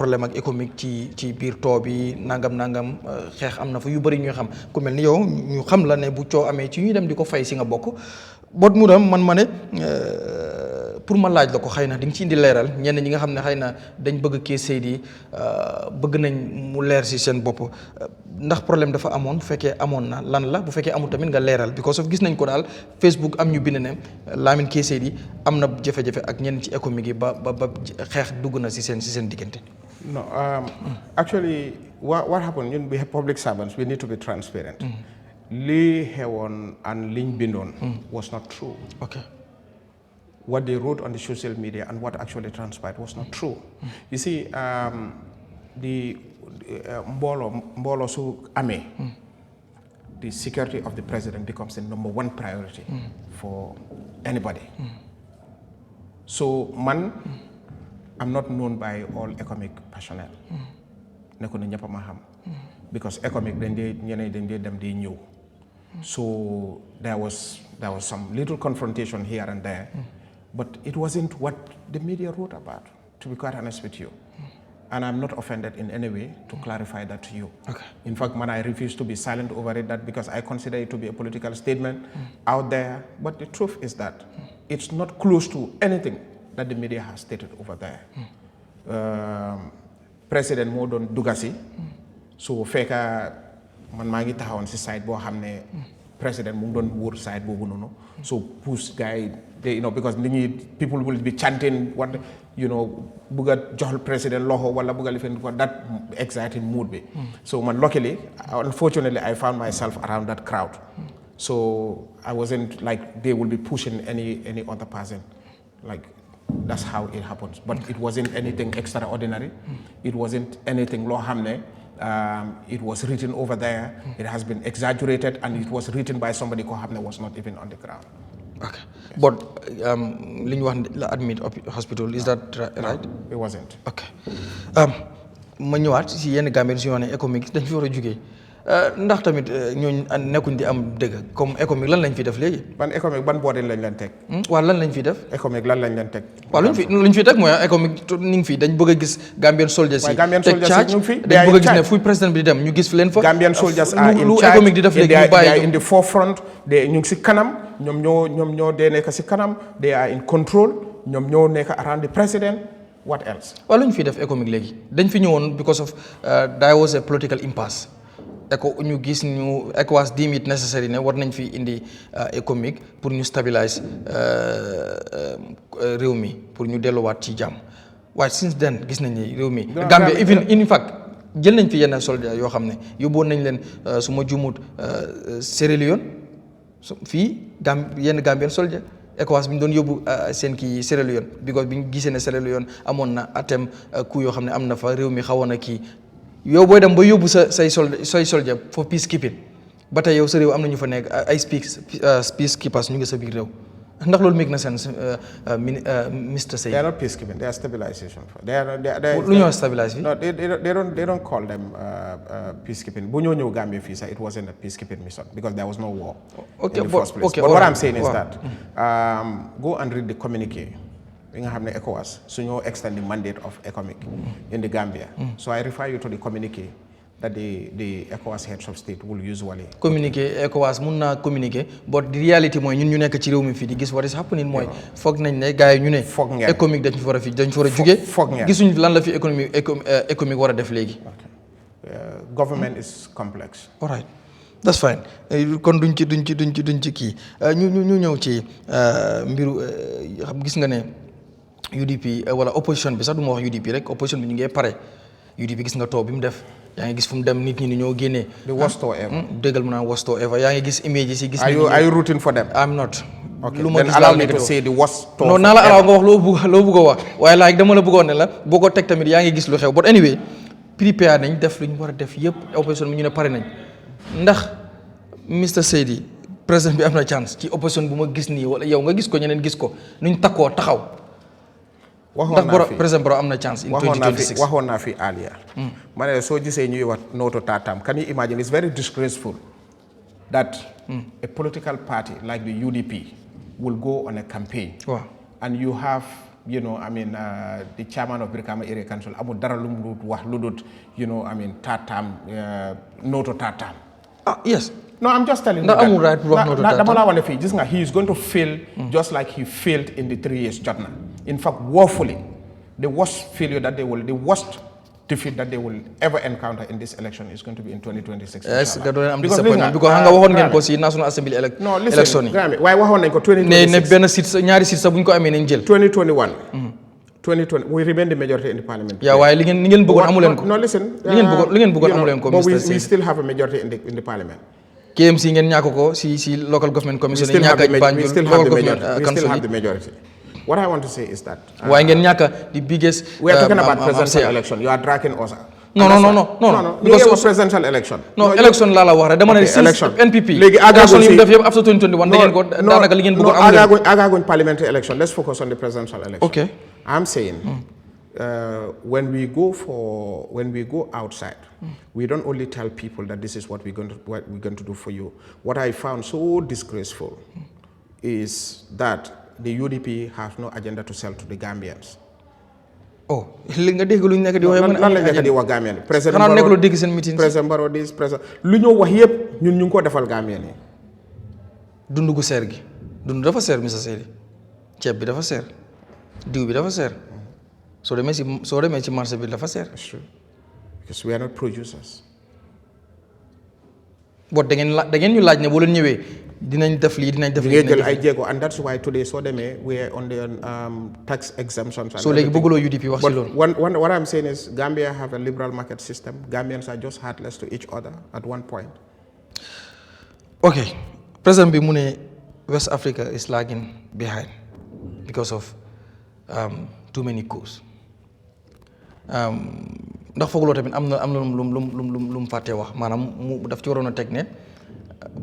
problème ak ECOMIG ci biir too bi nangam xeex am na fa yu bëri ñuy xam ku mel ni yow ñu xam la ne bu coow amee ci ñuy dem di ko fay si nga bokk bot mu dem man ma ne pour ma laaj la ko xëy na di nga ci indi leeral ñenn ñi nga xam ne xëy na dañ bëgg kee Saidy bëgg nañ mu leer si seen bopp ndax problème dafa amoon bu fekkee amoon na lan la bu fekkee amul tamit nga leeral because of gis nañ ko daal Facebook am ñu bind ne Lamin K Saidy am na jafe-jafe ak ñenn ci ECOMIG yi ba xeex dugg na si seen diggante. No, actually what happened ñun we have public servants we need to be transparent. Li xewoon and liñ bindoon was not true. Okay. What they wrote on the social media and what actually transpired was not true. You see, the mbolo su ame, the security of the president becomes the number one priority for anybody. So I'm not known by all ECOMIG personnel. Nekku na ñëpp ma xam because ECOMIG dañ dee dem di ñëw. So there was some little confrontation here and there. But it wasn't what the media wrote about, to be quite honest with you. And I'm not offended in any way to clarify that to you. Okay. In fact, I refuse to be silent over it, that because I consider it to be a political statement out there. But the truth is that it's not close to anything that the media has stated over there. President Modon Dugasi, so feka man mangi taxawon ci side bo xamne president mu don wour side bobu nono so push guy they because people will be chanting what buga jox president loxo wala buga lifen ko that exciting mood be so luckily unfortunately I found myself around that crowd so I wasn't like they will be pushing any other person like that's how it happens but it wasn't anything extraordinary it wasn't anything lo xamne it was written over there. It has been exaggerated, and it was written by somebody who was not even on the ground. Okay, yes. But admit hospital is that right? No, it wasn't. Okay. Ma ñëwaat si yenn Gambians yoo ne ECOMIG dañ fi war a jógee ndax tamit ñooñu nekkuñ di am dëgg comme ECOMIG lan lañ fi def léegi. ban ECOMIG ban boodin lañ leen teg. waaw lan lañ fi def. ECOMIG lan lañ leen teg. waaw luñ fi teg mooy ECOMIG ni ngi fi dañ bëgg a gis Gambian soldiers yi. Gambian soldiers yi ñu ngi fi dañ bëgg a gis ne fuy président bi di dem ñu gis fi leen fa. Gambian soldiers are in lu charge ECOMIG di def léegi ñu bàyyi they are in the forefront ñu ngi si kanam ñoom ñoo dee nekk si kanam they are in control ñoom ñoo nekk around the president. What else? waaw luñ fi def ECOMIG léegi dañ fi ñëwoon because of there was a political impasse. ñu gis ñu ECOWAS deem it necessary ne war nañ fi indi ECOMIG pour ñu stabilise réew mi pour ñu delluwaat ci jàmm waaye since then gis nañ ne réew mi Gambia even in fact jël nañ fi yenn soldats yoo xam ne yóbboon nañ leen su ma juumut Sierra Leone fii yenn Gambian soldats ECOWAS bi ñu doon yóbbu seen kii Sierra Leone because bi ñu gisee ne Sierra Leone amoon na atem coup yoo xam ne am na fa réew mi xawoon na kii yow booy dem ba yóbbu say soldier for peacekeeping ba tey yow sa réew am na ñu fa nekk ay peacekeepers ñu ngi sa biir réew ndax loolu make na sense Mr. Saidy. They are not peacekeeping. They are stabilization. Lu ñoo stabilize fi? No, they don't call them peacekeeping. Bu ñoo ñëw Gambia fii sax it wasn't a peacekeeping mission because there was no war in the first place. Okay, but what I'm saying is that go and read the communique. We have the ECOWAS, so you extend the mandate of ECOMIG in the Gambia. So I refer you to the communique that the ECOWAS heads of state will usually communicate. ECOWAS mun na communiquer, but the reality mooy ñun ñu nekk ci réew mi fii di gis what is happening mooy foog nañ ne gars yi ñu ne ECOMIG dañ fi war a jóge gisuñ lan la fi ECOMIG war a def léegi. Government is complex. All right. That's fine kon duñ ci kii ñu ñëw ci mbiru xam gis nga ne UDP wala opposition bi sax du ma wax UDP rek opposition bi ñu ngi pare UDP gis nga taw bi mu def yaa ngi gis fu mu dem nit ñi ni ñoo génnee. the worst tour ever. déggal mu naan worst tour ever yaa ngi gis images yi gis. are you rooting for them? I'm not. Okay, lu ma then gis allow me to say the worst tour. non naa la allow nga wax loo bëgg a wax waaye like dama la bëggoon ne la boo ko teg tamit yaa ngi gis lu xew but anyway prepare nañ def lu ñu war a def yëpp opposition bi ñu ne pare nañ ndax Mr. Saidy président bi am na chance ci opposition bu ma gis nii wala yow nga gis ko ñeneen gis ko nuñ takkoo taxaw. ndax président Barrow am na chance in 2026. waxoon naa fi earlier. ma ne soo gisee ñuy wax no to third term, can you imagine it's very disgraceful that a political party like the UDP will go on a campaign. Wow. And you have, you know, I mean, the chairman of Brikama Area Council, Abu Daralum Ludut, you know, I mean, third term, no to third term. Yes. No, I'm just telling you that. He is going to fail just like he failed in the 3 years Jotna. In fact, woefully, the worst failure that the worst defeat that they will ever encounter in this election is going to be in 2026. Yes, I'm disappointed because hanga waxon ngeen ko ci National Assembly election. No, listen, why waxon nañ ko 2026. Ne ben seat ñaari seat sa buñ ko amé nañ jël. 2021. 2020 we remain the majority in the parliament. Yeah, why li ngeen bëggon amu len ko. No, listen. Li ngeen bëggon amu len ko, but Mr. we still have a majority in the parliament. KMC ngeen ñako ko ci local government commission ñaka Banjul. We still have the majority. What I want to say is that why ngeen ñaka the biggest we are talking about presidential election. You are dragging us. No. Because it was presidential election. No, election la wax rek dama ne election NPP. Legi election yu def yeb after 2021 da ngeen ko danaka li ngeen bëggon amu len. Agagoñ parliamentary election. Let's focus on the presidential election. Okay. I'm saying when we go outside, we don't only tell people that this is what we're going to do for you. What I found so disgraceful is that the UDP has no agenda to sell to the Gambians. Oh, li nga dégg luñ nekk di wax lan la nekk di wax Gambian. Président Barrow nekk lu dégg seen meeting. Président Barrow dis président lu ñu wax yépp ñun ñu ngi ko defal Gambian yi. Dundu gu seer gi. Dundu dafa seer Mr. Saidy. Ceeb bi dafa seer. Diw bi dafa seer. Soo demee ci marché bi dafa seer. That's true. Because we are not producers. But da ngeen ñu laaj ne boo leen ñëwee dinañ def lii dinañ def lii. jël ay jéego and that's why today soo demee we are on the tax exemptions. So léegi bëgguloo UDP wax ci loolu. What I'm saying is Gambia have a liberal market system. Gambians are just heartless to each other at one point. Okay. President bi mu ne West Africa is lagging behind because of too many coups. Ndax fooguloo tamit am na lu mu fàtte wax maanaam mu daf ci waroon a teg ne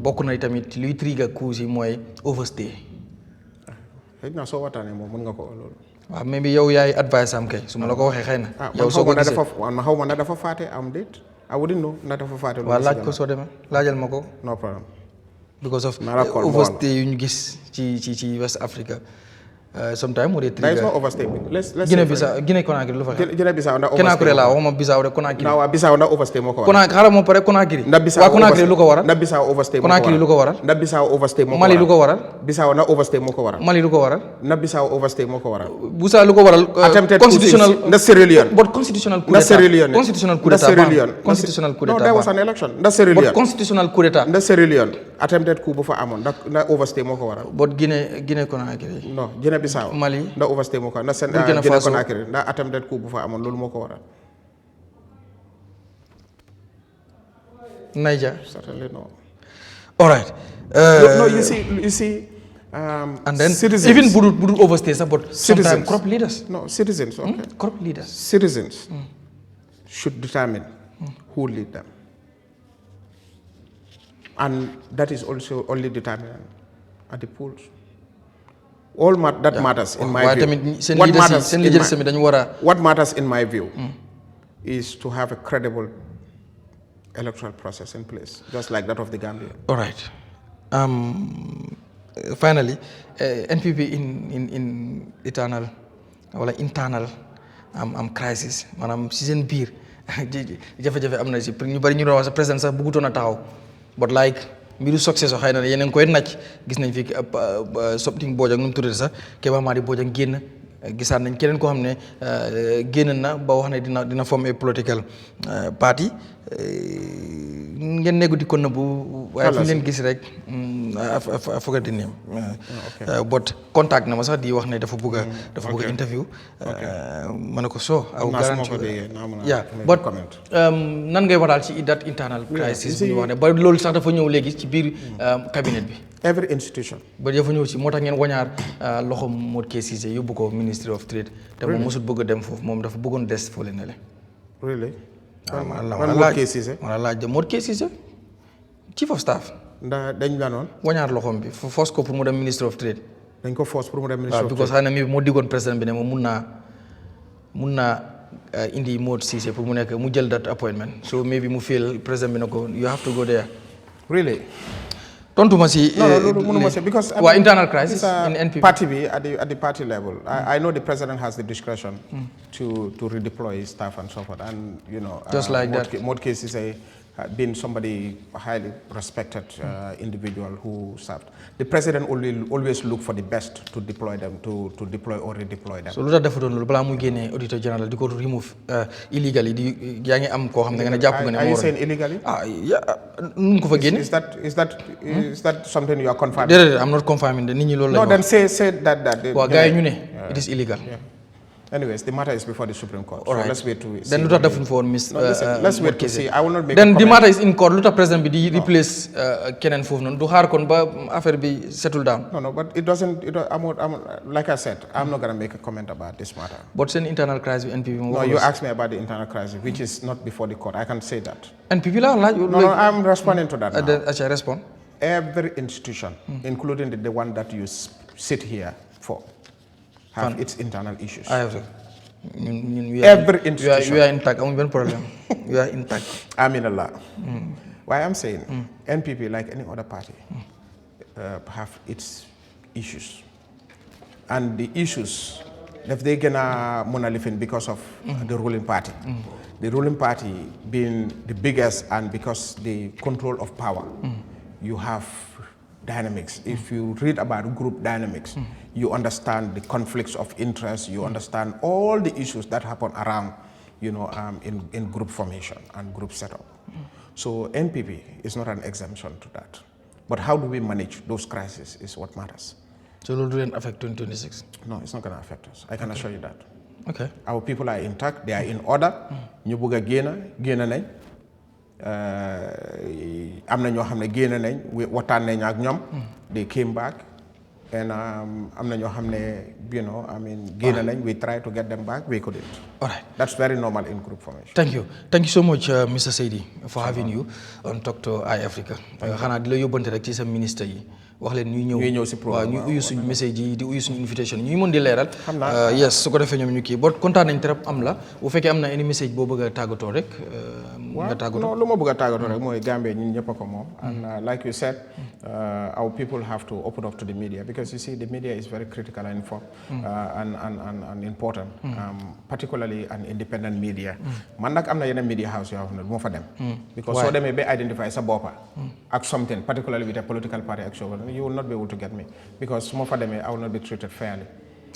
bokk na tamit luy trigger coups yi mooy overstay. xëy na soo waxtaanee moom mën nga ko loolu. waaw mais bi yow yaay advice am kay su ma la ko waxee xëy na. yow soo ko gisee man xaw ma na dafa fàtte am déet I wouldn't know na dafa fàtte. waaw laaj ko soo demee laajal ma ko. no problem. because of overstay yu ñu gis ci West Africa. Sometimes mu dee trigger. There is no overstay. Let's Guinée Conakry lu fa xew. Guinée Bissau ndax overstay. Conakry la waxuma Bissau de Conakry. waaw Bissau ndax overstay moo ko waral. Conakry xaaral moo pare Conakry. ndax Bissau waa Conakry lu ko waral. ndax Bissau overstay moo ko waral. Conakry lu ko waral. ndax Bissau overstay moo ko waral. Mali lu ko waral. Bissau ndax overstay moo ko waral. Mali lu ko waral. ndax Bissau overstay moo ko waral. Bissau lu ko waral. Constitutional ndax Sierra Leone. But constitutional coup d'état. ndax Sierra Leone. Constitutional coup d'état. Constitutional coup d'état. No, there was an election. ndax Sierra Leone. But constitutional coup d'état. ndax Sierra Leone. Attempted coup bu fa amoon ndax overstay moo ko waral. But Guinée Conakry. non Guinée Bissau. Mali ndax overstay moo ko waral. Guinée Conakry ndax attempted coup bu fa amoon loolu moo ko waral. Niger. Certainly no. All right. No, you see. And then citizens, even budul overstay, but sometimes crop leaders. No, citizens. Okay. Crop leaders. Citizens should determine who lead them, and that is also only determined at the polls. All that matters in my view. What matters in my view is to have a credible electoral process in place, just like that of the Gambia. All right. Finally, NPP in internal crisis. Manam season biir jafe-jafe am na ci ñu bari ñu doon wax sa président sax bëggutoon a taxaw but like mbiru succès so xëy na yeneen koy nacc gis nañ fi something Bojang nu mu tuddee sax Keba Madi Bojang génn gisaat nañ keneen koo xam ne génn na ba wax ne dina former political party ngeen nekku di ko nëbbu waaye fu ñu leen gis rek foog a di neem but contact na ma sax di wax ne dafa bëgg a interview ma ne ko so aw garanti but nan ngay wax daal ci that internal crisis bu ñu wax ne ba loolu sax dafa ñëw léegi ci biir cabinet bi every institution ba dafa ñëw ci moo tax ngeen wañaar loxo Modou K Cissé yóbbu ko Ministry of Trade te moom mosut bëgg a dem foofu moom dafa bëggoon des foo leen ne le really Modou K Cissé Modou K Cissé Chief of Staff ndax dañ la noonu. wañaar loxoom bi force ko pour mu dem ministre of trade. dañ ko force pour mu dem ministre of trade. because xëy na mi moo diggoon président bi ne moom mun naa indi Modou Cissé pour mu nekk mu jël that appointment so maybe mu feel président bi ne ko you have to go there. Really? tontu ma si. Because internal crisis in NPP. Party B at the party level. I know the president has the discretion to redeploy his staff and so forth, and just like that. Mod Case is been somebody highly respected individual who served. The president always look for the best to deploy them, to deploy or redeploy them. So lu tax defutoon loolu balaa muy génnee auditor general di ko remove illegally yaa ngi am koo xam ne nga ne jàpp nga ne. Are you saying illegally? Nu mu ko fa génne. Is that something you are confirming? Déedéet, I'm not confirming de nit ñi loolu la. No, then say that. Waaw gars yi ñu ne it is illegal. Anyways, the matter is before the Supreme Court. All right. So let's wait to see. Then lu tax defuñ fa woon let's wait to see. I will not make then the matter is in court. Lu tax président bi di replace keneen foofu noonu du xaar kon ba affaire bi settle down. No, but it doesn't. Like I said, I'm not going to make a comment about this matter. But seen internal crisis NPP. No, you asked me about the internal crisis, which is not before the court. I can say that. NPP la laaj. No, I'm responding to that now. I respond. Every institution, including the one that you sit here for, have its internal issues. Every institution. We are intact. I have problem. We are intact. I mean a lot. Why I'm saying NPP, like any other party, have its issues, and the issues, if they gonna monolithic because of the ruling party, the ruling party being the biggest, and because the control of power, you have dynamics. If you read about group dynamics, you understand the conflicts of interest, you understand all the issues that happen around, in group formation and group setup. So NPP is not an exemption to that. But how do we manage those crises is what matters. So it will affect 2026? No, it's not going to affect us. I can assure you that. Okay. Our people are intact, they are in order. Ñu bëgg a génn nañ. Am na ñoo xam ne génn nañ waxtaan nañ ak ñoom. They came back, and am na ñoo xam ne génn nañ. We try to get them back, we couldn't. All right. That's very normal in group formation. Thank you so much, Mr. Saidy, for having you on Talk to Eyeafrica. Xanaa di la yóbbante rek ci sa ministre yi. wax leen ñuy ñëw si programme ñu uyu suñu message yi di uyu suñu invitation ñuy mën di leeral. Yes su ko defee ñoom ñu kii boo kontaan nañ trop am la bu fekkee am na any message boo bëgg a tàggatoo rek. nga tàggatoo non lu ma bëgg a tàggatoo rek mooy Gambia ñun ñëpp a ko moom. And like you said, our people have to open up to the media, because you see the media is very critical and and important, particularly an independent media. Man nag am na yeneen media house yoo xam ne du ma fa dem. Because soo demee ba identify sa boppa ak something, particularly with a political party action, you will not be able to get me, because some of them I will not be treated fairly.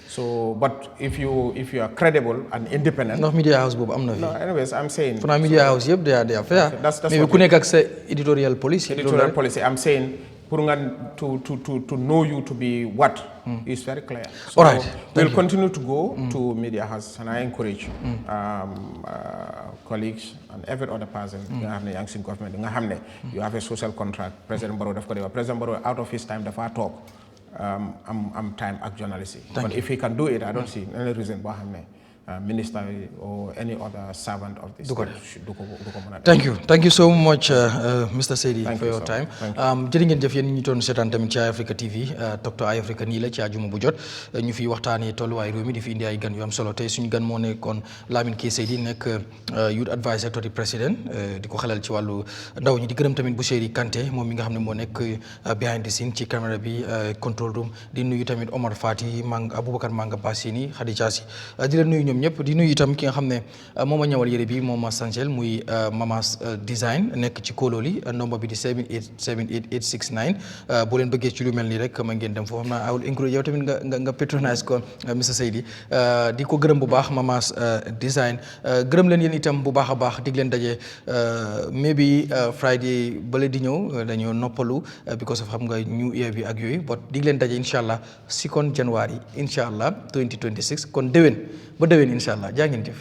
So, but if you are credible and independent. No media house, Bob. No, anyways, I'm saying. For media house, yep, they are fair. Okay, that's maybe what you say editorial policy. Editorial policy. I'm saying, to know you to be what is very clear. So all right. We'll continue to go to media houses, and I encourage colleagues and every other person. You have the young government. You have a social contract. President Barrow, out of his time, the far talk. I'm time at journalism. But if he can do it, I don't see any reason why minister or any other servant of this should do. Thank you so much, Mr. Saidy, for your time. Jërë ngeen jëf yéen ñi doon seetaan tamit ci Eyeafrica TV Talk to Eyeafrica nii la ci àjjuma bu jot ñu fi waxtaanee tolluwaay réew mi di fi indi ay gan yu am solo tey suñu gan moo nekkoon Lamin K Saidy nekk youth advisor to the president di ko xelal ci wàllu ndaw ñi di gërëm tamit bu Seydi Kanté moom mi nga xam ne moo nekk behind the scene ci caméra bi control room di nuyu tamit Omar Fati Aboubacar Manga Bassini Khadija Si di la nuyu ñoom ñëpp di nuyu itam ki nga xam ne moom a ñëwal yére bi moom a sancel muy Mamas Design nekk ci Kololi nombre bi di 7878869 boo leen bëggee ci lu mel nii rek ma ngeen dem foofu xam naa I will encourage yow tamit nga patronise ko Mr. Saidy di ko gërëm bu baax Mamas Design gërëm leen yéen itam bu baax a baax dig leen daje maybe Friday bale di ñëw dañoo noppalu because of xam nga new year bi ak yooyu but dig leen daje incha allah 2nd January incha allah 2026 kon déwén ba déwén incha allah jaa ngeen jëf